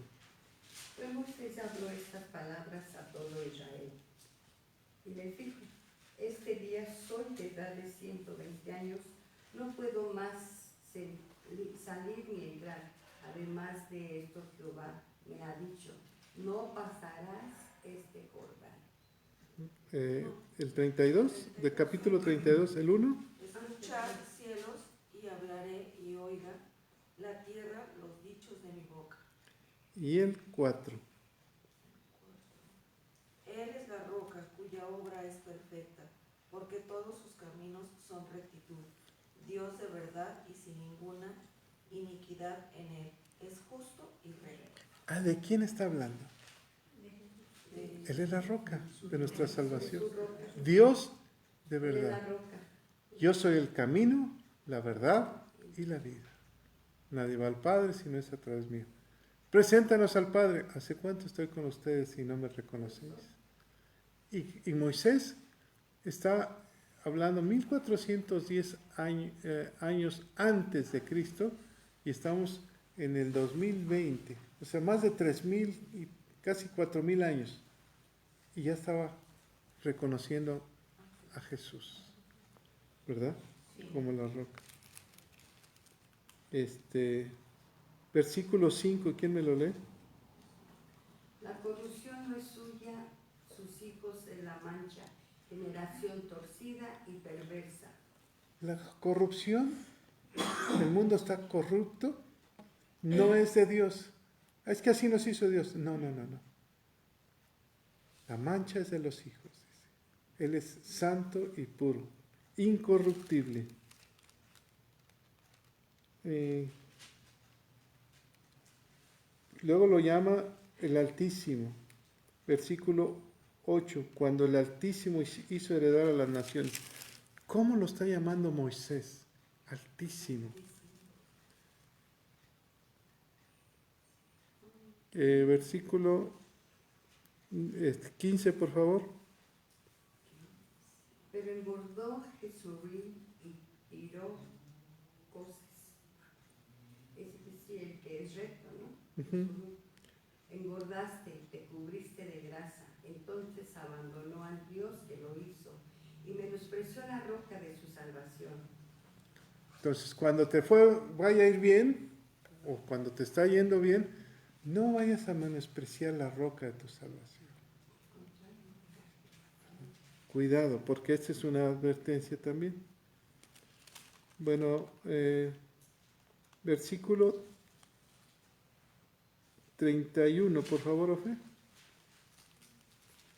Pues Moisés habló estas palabras a todo Israel y les dijo, este día soy de edad de 120 años, no puedo más salir ni entrar. Además de esto, Jehová me ha dicho, no pasarás este Jordán.
El 32, del capítulo 32, el 1.
Escuchad cielos y hablaré y oiga la tierra los dichos de mi boca.
Y el 4.
Él es la roca cuya obra es perfecta, porque todos sus caminos son rectitud. Dios de verdad y sin ninguna iniquidad en él. Es justo y recto.
¿De quién está hablando?
De-
Él es la roca de nuestra salvación.
Su roca.
Dios de
Él es la
verdad.
roca.
Yo soy el camino, la verdad y la vida. Nadie va al Padre si no es a través mío. Preséntanos al Padre. ¿Hace cuánto estoy con ustedes y no me reconocéis? Y Moisés está hablando 1410 años antes de Cristo y estamos en el 2020. O sea, más de 3,000 y casi 4,000 años. Y ya estaba reconociendo a Jesús, ¿verdad? Como la roca. Versículo 5, ¿quién me lo lee?
La corrupción no es suya, sus hijos en la mancha, generación torcida y perversa.
La corrupción, el mundo está corrupto, no es de Dios. Es que así nos hizo Dios. No. La mancha es de los hijos. Dice. Él es santo y puro, incorruptible. Luego lo llama el Altísimo. Versículo 8, cuando el Altísimo hizo heredar a las naciones. ¿Cómo lo está llamando Moisés? Altísimo. Versículo 15, por favor.
Pero engordó Jesurí y tiró cosas. Es decir, el que es recto, ¿no?
Uh-huh.
Engordaste, te cubriste de grasa. Entonces abandonó al Dios que lo hizo y menospreció la roca de su salvación.
Entonces, cuando te vaya a ir bien, o cuando te está yendo bien, no vayas a menospreciar la roca de tu salvación. Cuidado, porque esta es una advertencia también. Bueno, versículo 31, por favor, Ofe.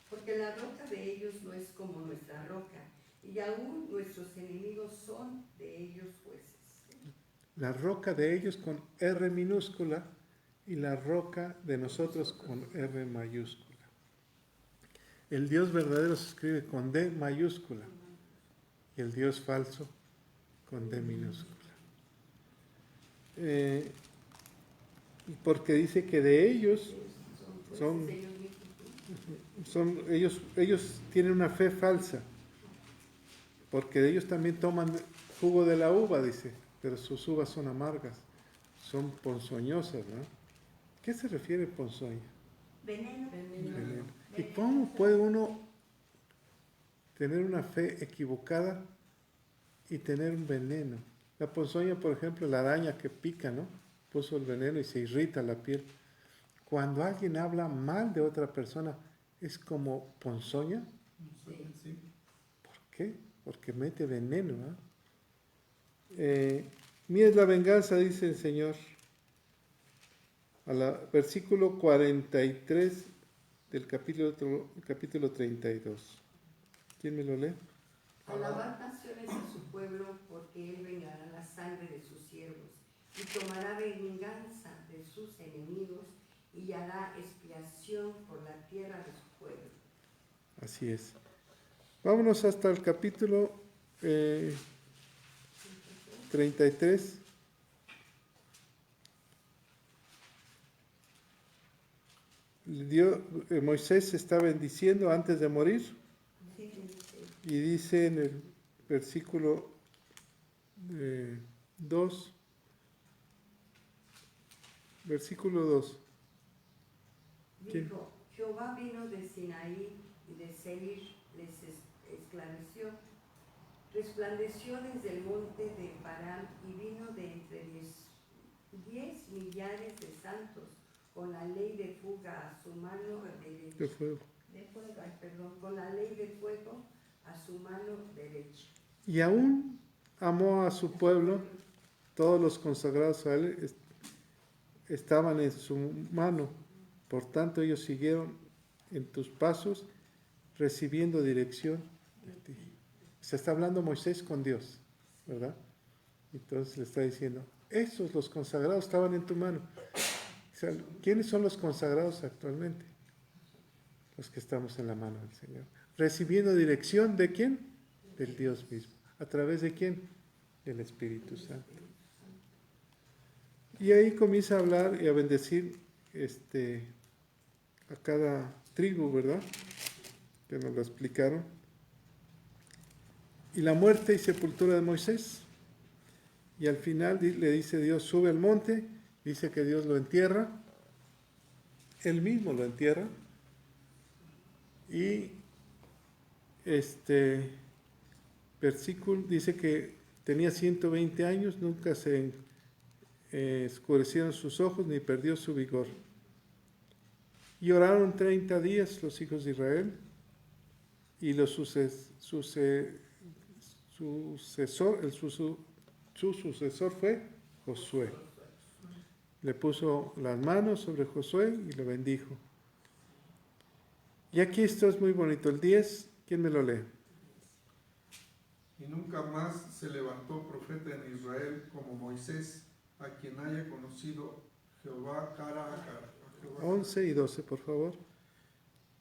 Porque la roca de ellos no es como nuestra roca, y aún nuestros enemigos son de ellos jueces.
La roca de ellos con R minúscula y la roca de nosotros con R mayúscula. El Dios verdadero se escribe con D mayúscula y el Dios falso con D minúscula. Porque dice que de ellos ellos tienen una fe falsa, porque de ellos también toman jugo de la uva, dice, pero sus uvas son amargas, son ponzoñosas, ¿no? ¿Qué se refiere ponzoña?
Veneno.
Veneno. ¿Y cómo puede uno tener una fe equivocada y tener un veneno? La ponzoña, por ejemplo, la araña que pica, ¿no? Puso el veneno y se irrita la piel. Cuando alguien habla mal de otra persona, ¿es como ponzoña?
Sí.
¿Por qué? Porque mete veneno, ¿no? Mía es la venganza, dice el Señor. Versículo 43 del capítulo 32. ¿Quién me lo lee?
Alabad naciones a su pueblo, porque él vengará la sangre de sus siervos y tomará venganza de sus enemigos y hará expiación por la tierra de su pueblo.
Así es. Vámonos hasta el capítulo 33. Moisés está bendiciendo antes de morir y dice en el versículo 2, versículo 2.
Dijo, Jehová vino de Sinaí y de Seir les esclareció, resplandeció desde el monte de Parán y vino de entre 10 millares de santos con la ley de fuga a su mano derecha.
De fuego.
Con la ley de fuego a su mano derecha.
Y aún amó a su pueblo, todos los consagrados a él estaban en su mano, por tanto ellos siguieron en tus pasos, recibiendo dirección de ti. Se está hablando Moisés con Dios, ¿verdad? Entonces le está diciendo, esos los consagrados estaban en tu mano. O sea, ¿quiénes son los consagrados actualmente? Los que estamos en la mano del Señor. Recibiendo dirección ¿de quién? Del Dios mismo. ¿A través de quién? Del Espíritu Santo. Y ahí comienza a hablar y a bendecir a cada tribu, ¿verdad? Que nos lo explicaron. Y la muerte y sepultura de Moisés. Y al final le dice Dios, sube al monte, dice que Dios lo entierra él mismo lo entierra y versículo dice que tenía 120 años, nunca se oscurecieron sus ojos ni perdió su vigor. Y oraron 30 días los hijos de Israel y su sucesor fue Josué. Le puso las manos sobre Josué y lo bendijo. Y aquí esto es muy bonito. El 10, ¿quién me lo lee?
Y nunca más se levantó profeta en Israel como Moisés, a quien haya conocido Jehová cara a cara.
11 y 12, por favor.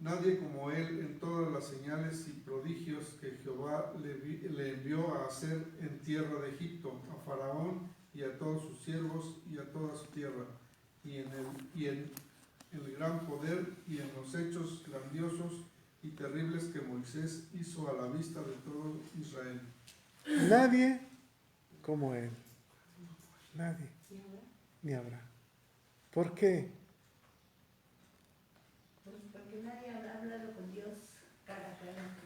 Nadie como él en todas las señales y prodigios que Jehová le envió a hacer en tierra de Egipto, a Faraón y a todos sus siervos y a toda su tierra, y en el gran poder y en los hechos grandiosos y terribles que Moisés hizo a la vista de todo Israel.
Nadie como él. Nadie. Ni habrá. ¿Por qué?
Pues porque nadie ha hablado con Dios cara a cara.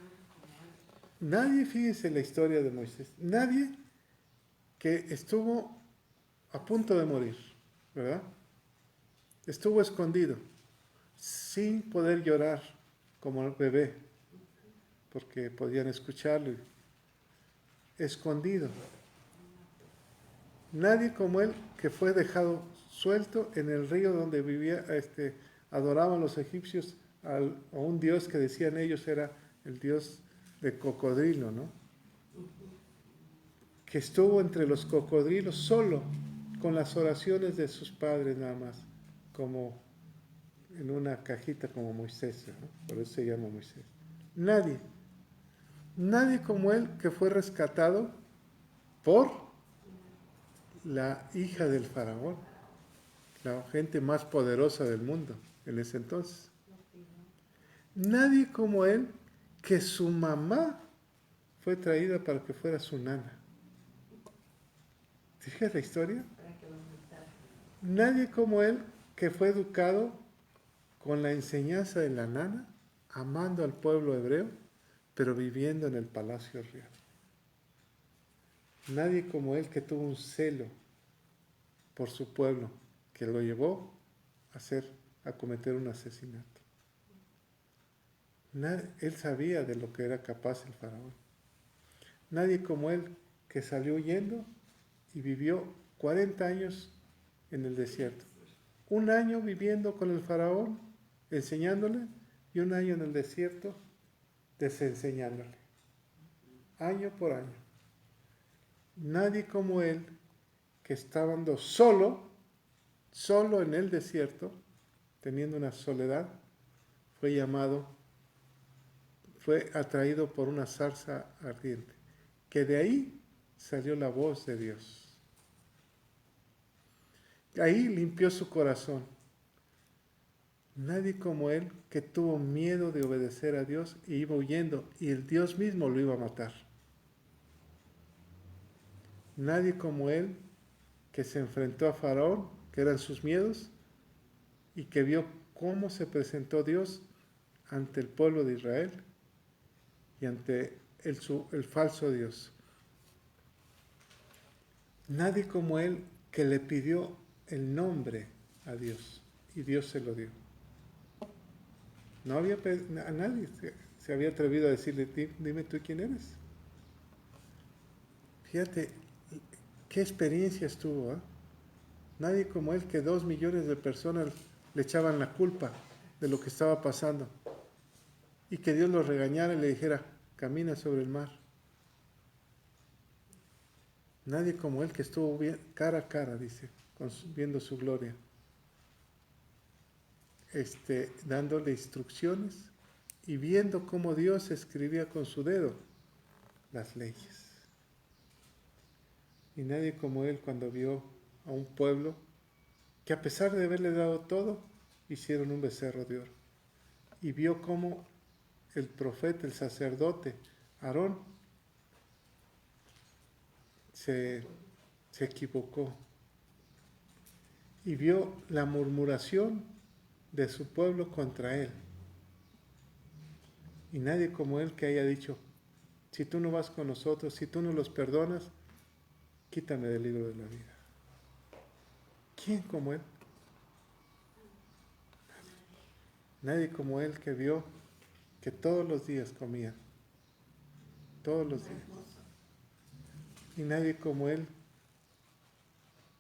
Nadie, fíjese la historia de Moisés, nadie que estuvo a punto de morir, ¿verdad? Estuvo escondido, sin poder llorar como el bebé, porque podían escucharlo, escondido. Nadie como él que fue dejado suelto en el río donde vivía, adoraban los egipcios a un dios que decían ellos era el dios de cocodrilo, ¿no? Que estuvo entre los cocodrilos solo, con las oraciones de sus padres nada más, como en una cajita como Moisés, ¿no? Por eso se llama Moisés. Nadie como él que fue rescatado por la hija del faraón, la gente más poderosa del mundo en ese entonces. Nadie como él que su mamá fue traída para que fuera su nana. ¿Te fijas la historia? Nadie como él que fue educado con la enseñanza de la nana, amando al pueblo hebreo, pero viviendo en el palacio real. Nadie como él que tuvo un celo por su pueblo, que lo llevó a cometer un asesinato. Él sabía de lo que era capaz el faraón. Nadie como él que salió huyendo y vivió 40 años en el desierto. Un año viviendo con el faraón, enseñándole, y un año en el desierto, desenseñándole. Año por año. Nadie como él que estando solo en el desierto, teniendo una soledad, fue atraído por una zarza ardiente, que de ahí salió la voz de Dios. Ahí limpió su corazón. Nadie como él que tuvo miedo de obedecer a Dios e iba huyendo, y el Dios mismo lo iba a matar. Nadie como él que se enfrentó a Faraón, que eran sus miedos, y que vio cómo se presentó Dios ante el pueblo de Israel y ante el falso Dios. Nadie como él que le pidió el nombre a Dios y Dios se lo dio. No había a nadie se había atrevido a decirle, dime tú quién eres. Fíjate qué experiencias tuvo, ¿eh? Nadie como él que 2 millones de personas le echaban la culpa de lo que estaba pasando y que Dios lo regañara y le dijera, camina sobre el mar. Nadie como él que estuvo bien, cara a cara, dice, viendo su gloria, dándole instrucciones y viendo cómo Dios escribía con su dedo las leyes. Y nadie como él cuando vio a un pueblo que a pesar de haberle dado todo, hicieron un becerro de oro. Y vio cómo el profeta, el sacerdote, Aarón, se equivocó. Y vio la murmuración de su pueblo contra él. Y nadie como él que haya dicho, si tú no vas con nosotros, si tú no los perdonas, quítame del libro de la vida. ¿Quién como él? Nadie como él que vio que todos los días comía. Todos los días. Y nadie como él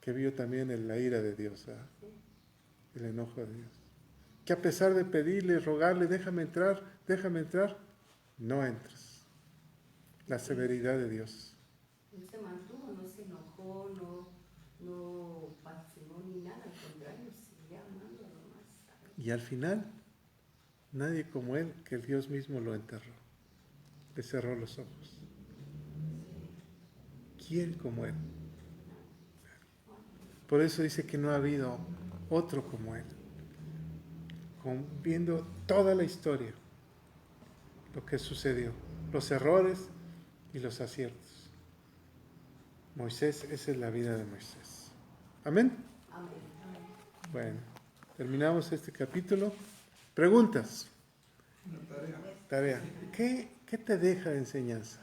que vio también la ira de Dios, ¿verdad? El enojo de Dios. Que a pesar de pedirle, rogarle, déjame entrar, no entras. La severidad de Dios.
No se mantuvo, no se enojó, no vaciló ni nada, al contrario, seguía amando nomás.
Y al final, nadie como él, que el Dios mismo lo enterró. Le cerró los ojos. ¿Quién como él? Por eso dice que no ha habido otro como él. Viendo toda la historia, lo que sucedió, los errores y los aciertos. Moisés, esa es la vida de Moisés. ¿Amén?
Amén.
Bueno, terminamos este capítulo. Preguntas.
Una tarea.
Tarea. ¿Qué te deja de enseñanza?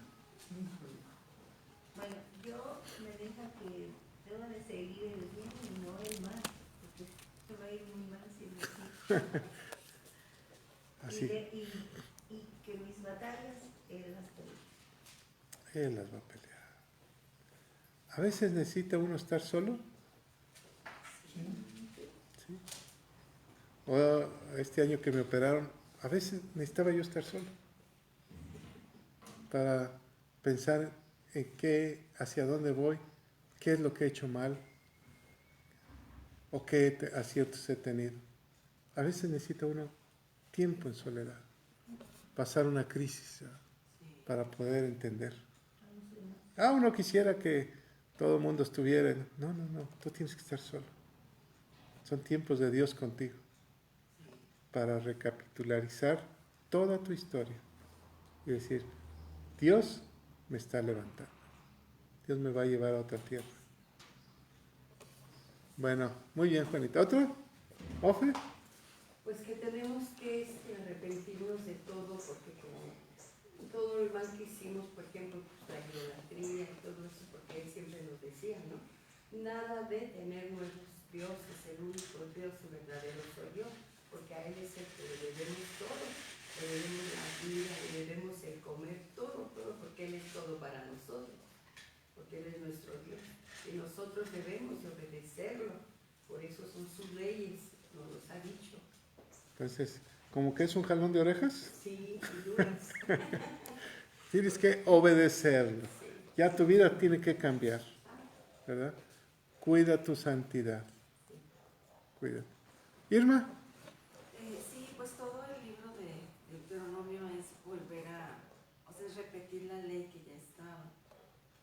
Bueno, yo me deja que debo de seguir el bien y no el mal, porque se va a ir muy mal si no así.
Así,
Y que mis batallas él las pelea.
él las va a pelear. A veces necesita uno estar solo. ¿Sí? O este año que me operaron, a veces necesitaba yo estar solo para pensar en hacia dónde voy, qué es lo que he hecho mal o qué aciertos he tenido. A veces necesita uno tiempo en soledad, pasar una crisis, ¿verdad? Para poder entender. Uno quisiera que todo el mundo estuviera. No, tú tienes que estar solo. Son tiempos de Dios contigo para recapitularizar toda tu historia y decir, Dios me está levantando. Dios me va a llevar a otra tierra. Bueno, muy bien, Juanita. ¿Otro? ¿Ofe?
Pues que tenemos que arrepentirnos de todo, porque como todo el mal que hicimos, por ejemplo, pues, la idolatría y todo eso, porque él siempre nos decía, ¿no? Nada de tener nuevos dioses, el único Dios verdadero soy yo, porque a él es el que le debemos todo, le debemos la vida, le debemos el comer, todo, porque él es todo para nosotros, porque él es nuestro Dios, y nosotros debemos de obedecerlo, por eso son sus leyes, nos los ha dicho.
Entonces, ¿como que es un jalón de orejas?
Sí, sin dudas.
Tienes que obedecerlo.
Sí.
Ya tu vida tiene que cambiar, ¿verdad? Cuida tu santidad. Cuida. Irma.
Sí, pues todo el libro de Deuteronomio es volver es repetir la ley que ya estaba.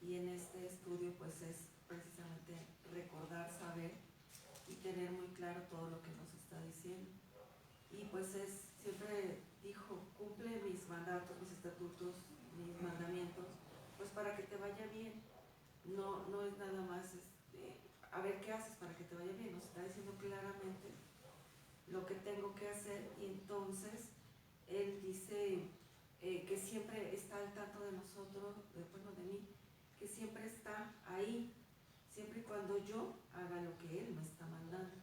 Y en este estudio pues es precisamente recordar, saber y tener muy claro todo lo que nos está diciendo. Y pues siempre dijo, cumple mis mandatos, mis estatutos, mis mandamientos, pues para que te vaya bien. No es nada más a ver qué haces para que te vaya bien, nos está diciendo claramente lo que tengo que hacer. Y entonces él dice que siempre está al tanto de nosotros, de mí, que siempre está ahí, siempre y cuando yo haga lo que él me está mandando.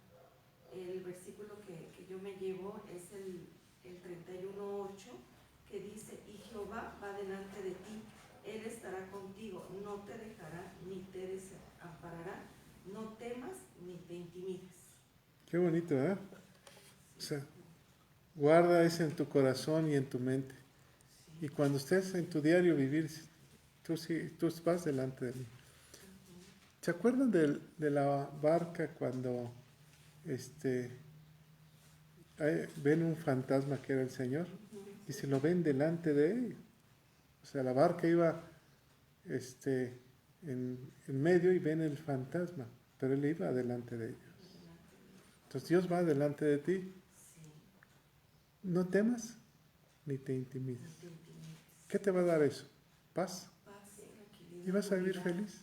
El versículo que yo me llevo es el 31:8, que dice, y Jehová va delante de ti, él estará contigo, no te dejará ni te desamparará, no temas ni te intimides.
Qué bonito, ¿eh? O sea, guarda eso en tu corazón y en tu mente. Y cuando estés en tu diario vivir, tú vas delante de mí. ¿Se acuerdan de la barca cuando ven un fantasma que era el Señor? Y se lo ven delante de él. O sea, la barca iba en medio y ven el fantasma, pero él iba delante de ellos. Entonces Dios va delante de ti. No temas ni te intimides. ¿Qué te va a dar eso? Paz. Y vas a vivir feliz.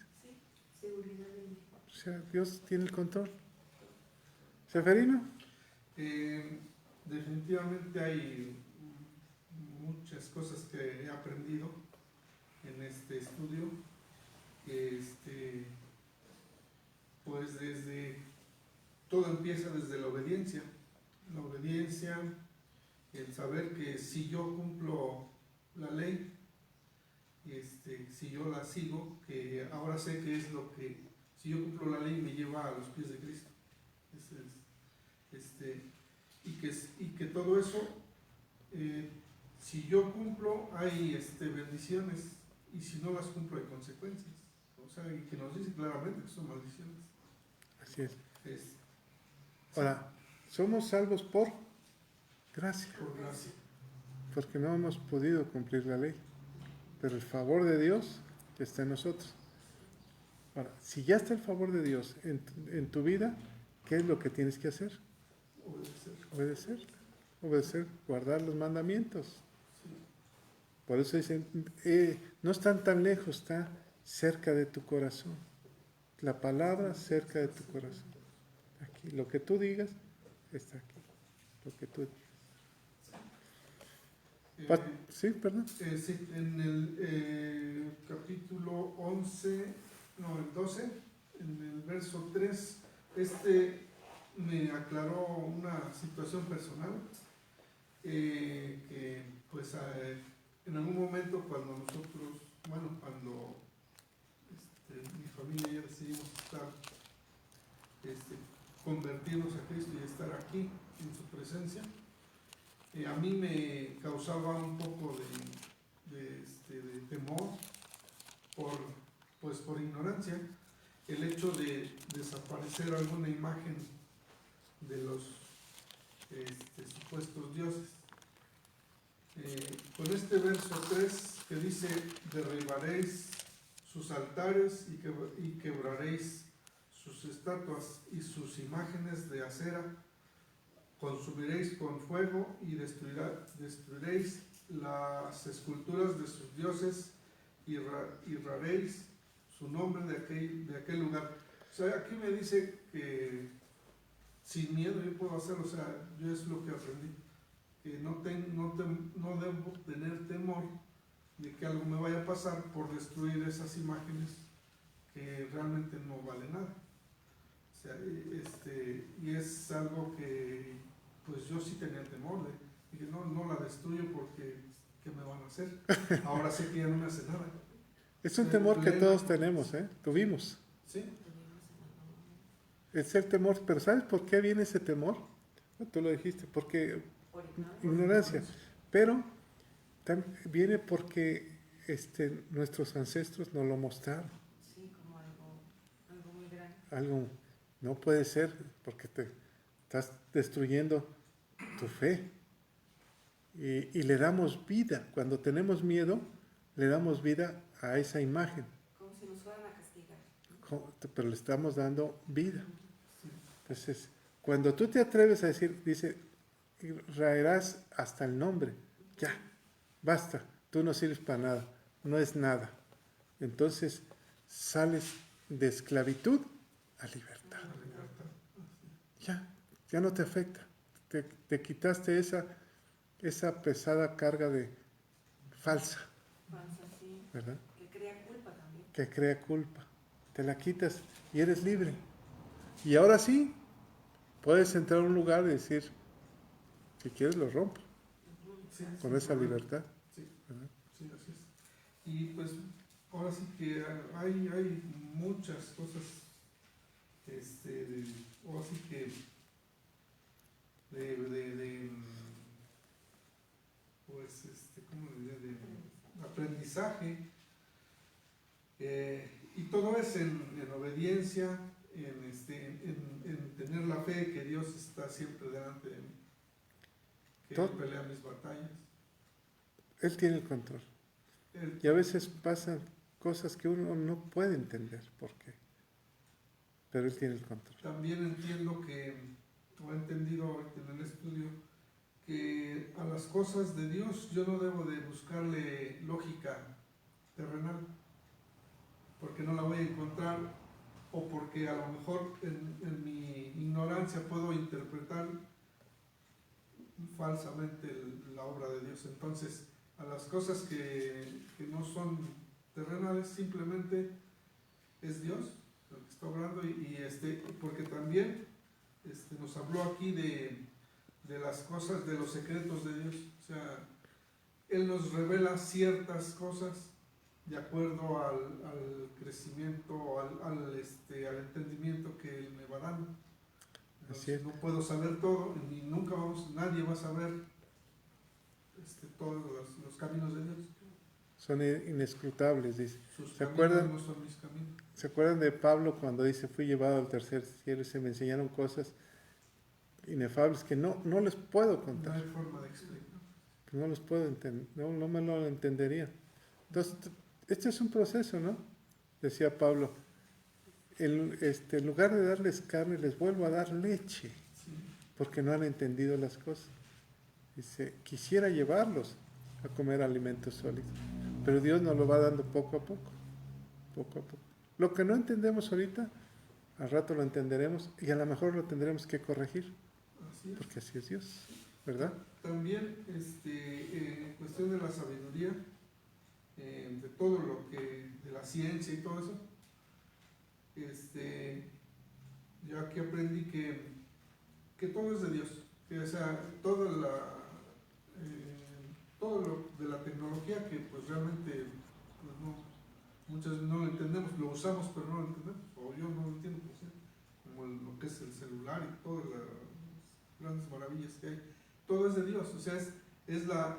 Seguridad en
O sea, Dios tiene el control. ¿Seferino?
definitivamente hay muchas cosas que he aprendido en este estudio, que pues todo empieza desde la obediencia, el saber que si yo cumplo la ley, si yo la sigo, que ahora sé que es lo que, si yo cumplo la ley me lleva a los pies de Cristo. Y que todo eso, si yo cumplo, hay bendiciones, y si no las cumplo, hay consecuencias. O sea, y que nos dice claramente que son maldiciones.
Así es.
Es
Ahora, somos salvos por gracia,
por gracia.
porque no hemos podido cumplir la ley, pero el favor de Dios está en nosotros. Ahora, si ya está el favor de Dios en tu vida, ¿qué es lo que tienes que hacer? Obedecer, guardar los mandamientos. Por eso dicen, no están tan lejos, está cerca de tu corazón. La palabra cerca de tu corazón. Aquí, lo que tú digas está aquí. Lo que tú digas. Sí, perdón.
Sí, en el capítulo 11, no, el 12, en el verso 3, me aclaró una situación personal, que pues en algún momento cuando nosotros, cuando mi familia y yo decidimos convertirnos a Cristo y estar aquí en su presencia, a mí me causaba un poco de temor por ignorancia el hecho de desaparecer alguna imagen de los supuestos dioses. Con este verso 3 que dice: derribaréis sus altares y quebraréis sus estatuas y sus imágenes de acera, consumiréis con fuego y destruiréis las esculturas de sus dioses y raréis su nombre de aquel lugar. O sea, aquí me dice que sin miedo yo puedo hacerlo. O sea, yo es lo que aprendí, que no debo tener temor de que algo me vaya a pasar por destruir esas imágenes que realmente no valen nada. O sea, y es algo que pues yo sí tenía temor de, dije, no la destruyo porque ¿qué me van a hacer? Ahora sé que ya no me hace nada.
Es un temor que todos tenemos, tuvimos.
Sí.
Es el temor, pero ¿sabes por qué viene ese temor? Tú lo dijiste, porque ignorancia. Pero viene porque nuestros ancestros nos lo mostraron.
Sí, como algo muy grande.
Algo no puede ser, porque te estás destruyendo tu fe. Y le damos vida. Cuando tenemos miedo, le damos vida a esa imagen.
Como si nos fueran a castigar.
Pero le estamos dando vida. Entonces, cuando tú te atreves a decir, dice, raerás hasta el nombre. Ya, basta, tú no sirves para nada, no es nada. Entonces, sales de esclavitud a libertad. Ya no te afecta. Te quitaste esa pesada carga de falsa,
Sí.
¿verdad?
Que crea culpa también.
Que crea culpa. Te la quitas y eres libre. Y ahora sí, puedes entrar a un lugar y decir, si quieres lo rompo,
Sí,
con esa libertad.
Sí,
¿verdad?
sí, así es. Y pues ahora sí que hay muchas cosas, ahora sí que pues ¿cómo le diré? De aprendizaje, y todo es en obediencia, en tener la fe que Dios está siempre delante de mí, que Él pelea mis batallas.
Él tiene el control. Y a veces pasan cosas que uno no puede entender por qué. Pero Él tiene el control.
También entiendo o he entendido ahorita en el estudio, que a las cosas de Dios yo no debo de buscarle lógica terrenal, porque no la voy a encontrar, o porque a lo mejor en mi ignorancia puedo interpretar falsamente la obra de Dios. Entonces, a las cosas que no son terrenales, simplemente es Dios el que está obrando porque también nos habló aquí de las cosas, de los secretos de Dios. O sea, Él nos revela ciertas cosas de acuerdo al crecimiento, al entendimiento que Él me va dando. Entonces, no puedo saber todo, y nunca nadie va a saber todos los caminos de Dios.
Son inescrutables, dice.
Sus
¿Se
caminos
acuerdan?
no son mis caminos.
¿Se acuerdan de Pablo cuando dice, fui llevado al tercer cielo y se me enseñaron cosas inefables que no les puedo
No
contar?
hay forma de explicar.
No los puedo entender, no me lo entendería. Entonces, este es un proceso, ¿no? Decía Pablo, en lugar de darles carne, les vuelvo a dar leche,
Sí.
porque no han entendido las cosas. Dice, quisiera llevarlos a comer alimentos sólidos, pero Dios nos lo va dando poco a poco, poco a poco. Lo que no entendemos ahorita, al rato lo entenderemos y a lo mejor lo tendremos que corregir,
Así es.
porque así es Dios, ¿verdad?
También, en cuestión de la sabiduría, de todo lo que, de la ciencia y todo eso, yo aquí aprendí que todo es de Dios, que, o sea, todo lo de la tecnología que pues realmente pues, muchas veces no lo entendemos, lo usamos pero no lo entendemos, o yo no lo entiendo, pues, como lo que es el celular y todas las grandes maravillas que hay, todo es de Dios, o sea, es la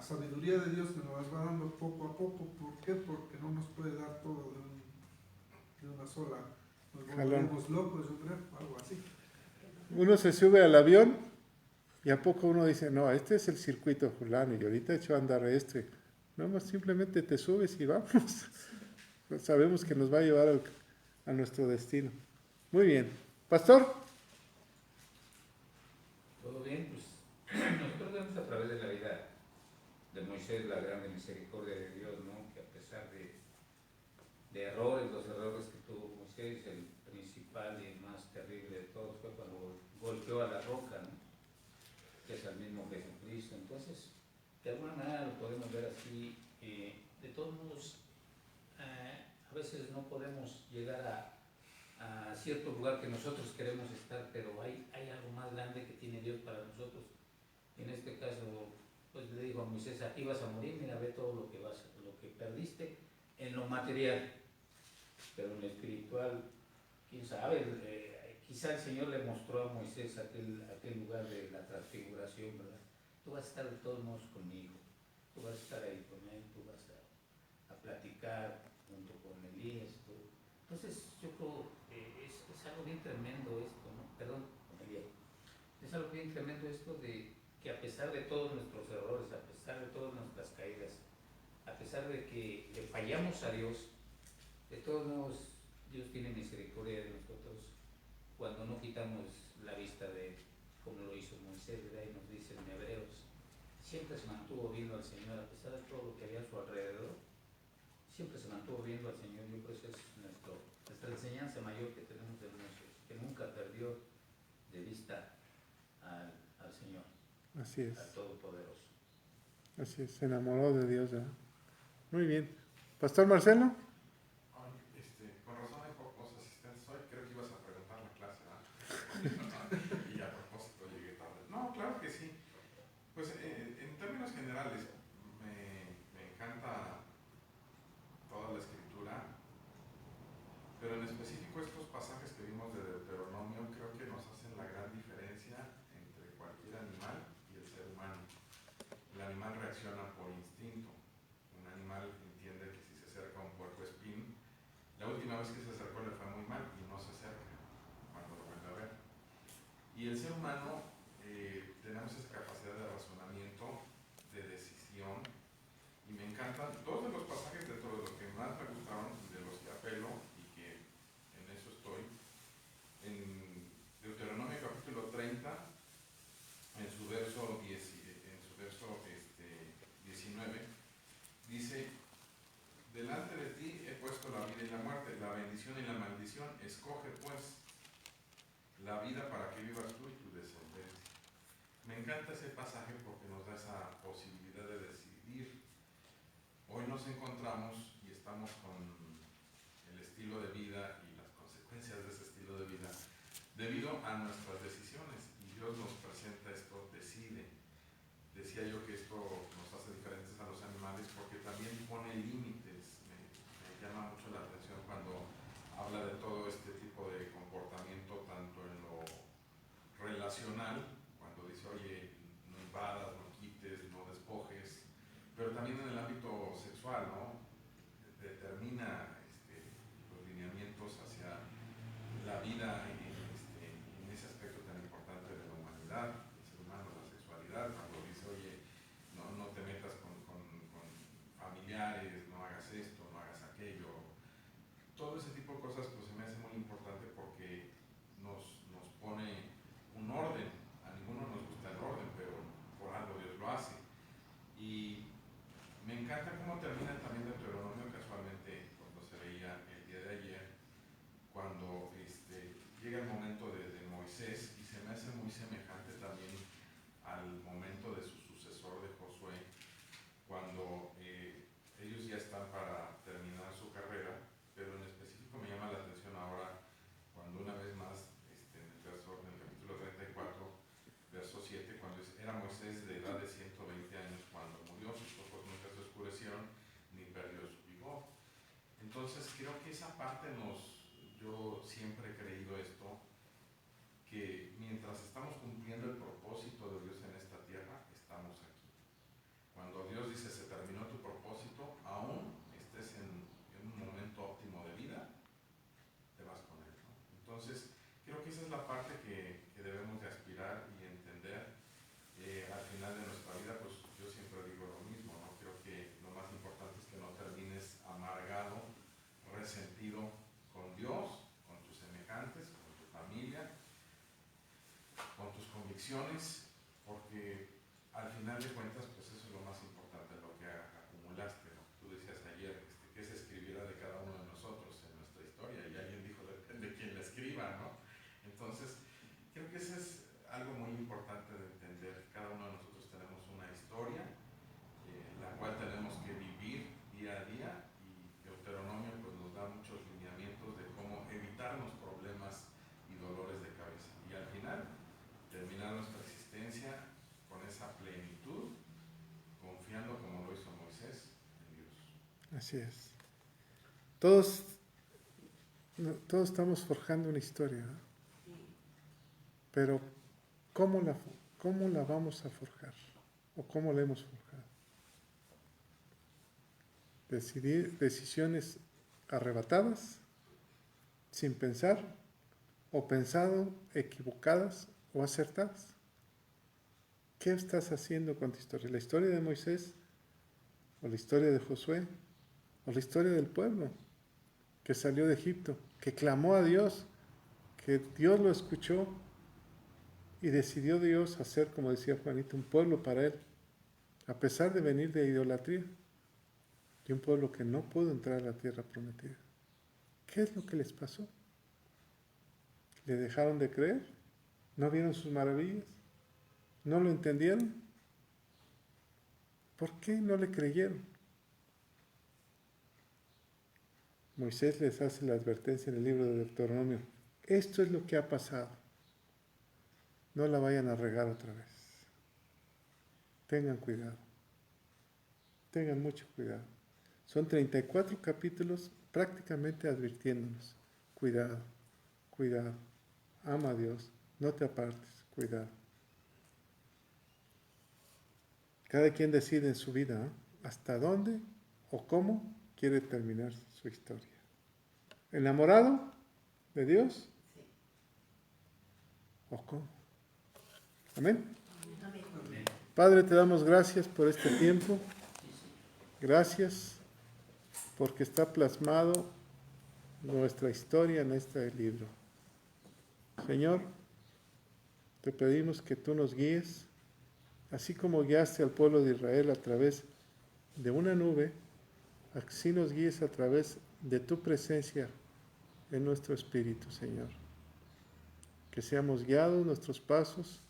sabiduría de Dios que nos va dando poco a poco. ¿Por qué? Porque no nos puede dar todo de una sola. Nos volvemos locos, yo creo, algo así.
Uno se sube al avión y a poco uno dice, no, este es el circuito fulano y ahorita he hecho a andar este. No, más simplemente te subes y vamos. Sabemos que nos va a llevar a nuestro destino. Muy bien. Pastor.
Todo bien, pues nosotros vemos a través de la vida de Moisés la grande misericordia de Dios, ¿no? Que a pesar de errores, los errores que tuvo Moisés, el principal y más terrible de todos fue cuando golpeó a la roca, ¿no? Que es el mismo Jesucristo. Entonces, de alguna manera lo podemos ver así. De todos modos, a veces no podemos llegar a cierto lugar que nosotros queremos estar, pero hay algo más grande que tiene Dios para nosotros. En este caso, pues le dijo a Moisés, aquí vas a morir, mira, ve todo lo que perdiste en lo material, pero en lo espiritual, quién sabe, quizá el Señor le mostró a Moisés aquel lugar de la transfiguración, ¿verdad? Tú vas a estar de todos modos conmigo, tú vas a estar ahí con él, tú vas a platicar junto con Elías, tú. Entonces yo creo es algo bien tremendo esto, ¿no? Perdón, Elías. Es algo bien tremendo esto de que a pesar de todos nuestros errores, a pesar de todas nuestras caídas, a pesar de que le fallamos a Dios, de todos modos Dios tiene misericordia de nosotros cuando no quitamos la vista de Él, como lo hizo Moisés, ¿verdad? Y nos dice en Hebreos, siempre se mantuvo viendo al Señor, a pesar de todo lo que había a su alrededor, siempre se mantuvo viendo al Señor. Yo creo que esa es nuestra enseñanza mayor que tenemos de Moisés, que nunca perdió de vista al Señor,
Así es.
al Todopoderoso.
Así es, se enamoró de Dios, ¿verdad? Muy bien. Pastor Marcelo.
Con razón hay pocos asistentes hoy, creo que ibas a preguntar la clase, ¿verdad? Y a propósito llegué tarde. No, claro que sí. Pues en términos generales, me encanta toda la escritura, pero en específico estos pasajes que vimos de Deuteronomio creo que nos hacen la gran diferencia entre cualquier animal y el ser humano. El animal reacciona por instinto. Un animal entiende que si se acerca a un puercoespín, la última vez que se acercó le fue muy mal y no se acerca cuando lo vuelve a ver. Y el ser humano tenemos esa capacidad de razonamiento, de decisión, y me encantan dos de los pasajes dentro de los que más me gustaron, de los que apelo y que en eso estoy. En Deuteronomio capítulo 30, en su verso 19, dice: delante de ti he puesto la vida y la muerte, la bendición y la maldición. Escoge pues la vida para que vivas tú y tu descendencia. me encanta ese pasaje porque nos da esa posibilidad de decidir. Hoy nos encontramos y estamos con el estilo de vida y las consecuencias de ese estilo de vida debido a nuestras decisiones. Y Dios nos presenta esto, decide. Decía yo que esto nos hace diferentes a los animales porque también pone límites. Me llama mucho la atención cuando habla de todo este tipo de comportamiento, tanto en lo relacional, cuando dice, oye, no invadas, no quites, no despojes, pero también en el ámbito sexual, ¿no? Determina los lineamientos hacia la vida en ese aspecto tan importante de la humanidad, del ser humano, la sexualidad, cuando dice, oye, no te metas con familiares, no hagas esto, no hagas aquello. Todo ese tipo de cosas pues se me hace muy importante porque nos pone un orden. A ninguno nos gusta el orden, pero por algo Dios lo hace. Y me encanta cómo termina también Deuteronomio, casualmente cuando se veía el día de ayer, cuando llega el momento de Moisés, y se me hace muy semejante también al momento de su sucesor de Josué, cuando ellos ya están para terminar su carrera, pero en específico me llama la atención ahora cuando una vez más en el capítulo 34, verso 7, cuando era Moisés de edad de 120 años cuando murió, sus ojos nunca se oscurecieron ni perdió su vigor. Entonces creo que esa parte yo siempre he creído esto, que mientras estamos cumpliendo el propósito de Dios en esta tierra, estamos aquí. Cuando Dios dice se terminó tu propósito, aún estés en un momento óptimo de vida, te vas con Él, ¿no? Entonces, creo que esa es la parte que debemos de aspirar y entender. Al final de nuestra vida, pues yo siempre digo lo mismo, ¿no? Creo que lo más importante es que no termines amargado, resentido con Dios, con tus semejantes, con tu familia, con tus convicciones, porque al final de cuentas, pues eso es lo más importante, lo que acumulaste, ¿no? Tú decías ayer que se escribiera de cada uno de nosotros en nuestra historia, y alguien dijo, depende de quién la escriba, ¿no? Entonces, creo que eso es algo muy importante de entender. Cada uno de nosotros tenemos una historia, la cual tenemos que vivir día a día, y Deuteronomio pues nos da muchos lineamientos de cómo evitarnos problemas y dolores de cabeza. Y al final, terminar nuestra existencia con esa plenitud, confiando como lo hizo Moisés en Dios.
Así es. Todos estamos forjando una historia, ¿no? Pero ¿cómo la vamos a forjar? ¿O cómo la hemos forjado? Decisiones arrebatadas, sin pensar, o pensado, equivocadas o acertadas. ¿Qué estás haciendo con tu historia? ¿La historia de Moisés? ¿O la historia de Josué? ¿O la historia del pueblo que salió de Egipto, que clamó a Dios, que Dios lo escuchó y decidió Dios hacer, como decía Juanito, un pueblo para él, a pesar de venir de idolatría, y un pueblo que no pudo entrar a la tierra prometida? ¿Qué es lo que les pasó? ¿Le dejaron de creer? ¿No vieron sus maravillas? ¿No lo entendieron? ¿Por qué no le creyeron? Moisés les hace la advertencia en el libro de Deuteronomio. Esto es lo que ha pasado. No la vayan a regar otra vez. Tengan cuidado. Tengan mucho cuidado. Son 34 capítulos prácticamente advirtiéndonos. Cuidado, cuidado. Ama a Dios. No te apartes. Cuidado. Cada quien decide en su vida, ¿eh?, hasta dónde o cómo quiere terminar su historia. ¿Enamorado de Dios?
Sí.
¿O cómo? Amén.
Amén.
Padre, te damos gracias por este tiempo. Gracias porque está plasmado nuestra historia en este libro. Señor, te pedimos que tú nos guíes, así como guiaste al pueblo de Israel a través de una nube, así nos guíes a través de tu presencia en nuestro espíritu, Señor. Que seamos guiados nuestros pasos,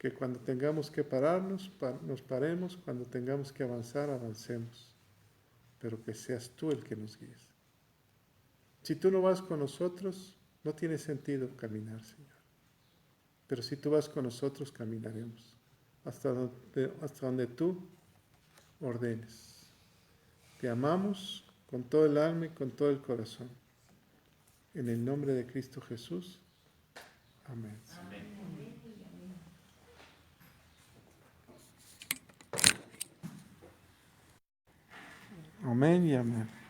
Que cuando tengamos que pararnos, nos paremos, cuando tengamos que avanzar, avancemos, pero que seas tú el que nos guíes. Si tú no vas con nosotros, no tiene sentido caminar, Señor. Pero si tú vas con nosotros, caminaremos hasta donde tú ordenes. Te amamos con todo el alma y con todo el corazón. En el nombre de Cristo Jesús. Amén.
Amén.
Amén y amén.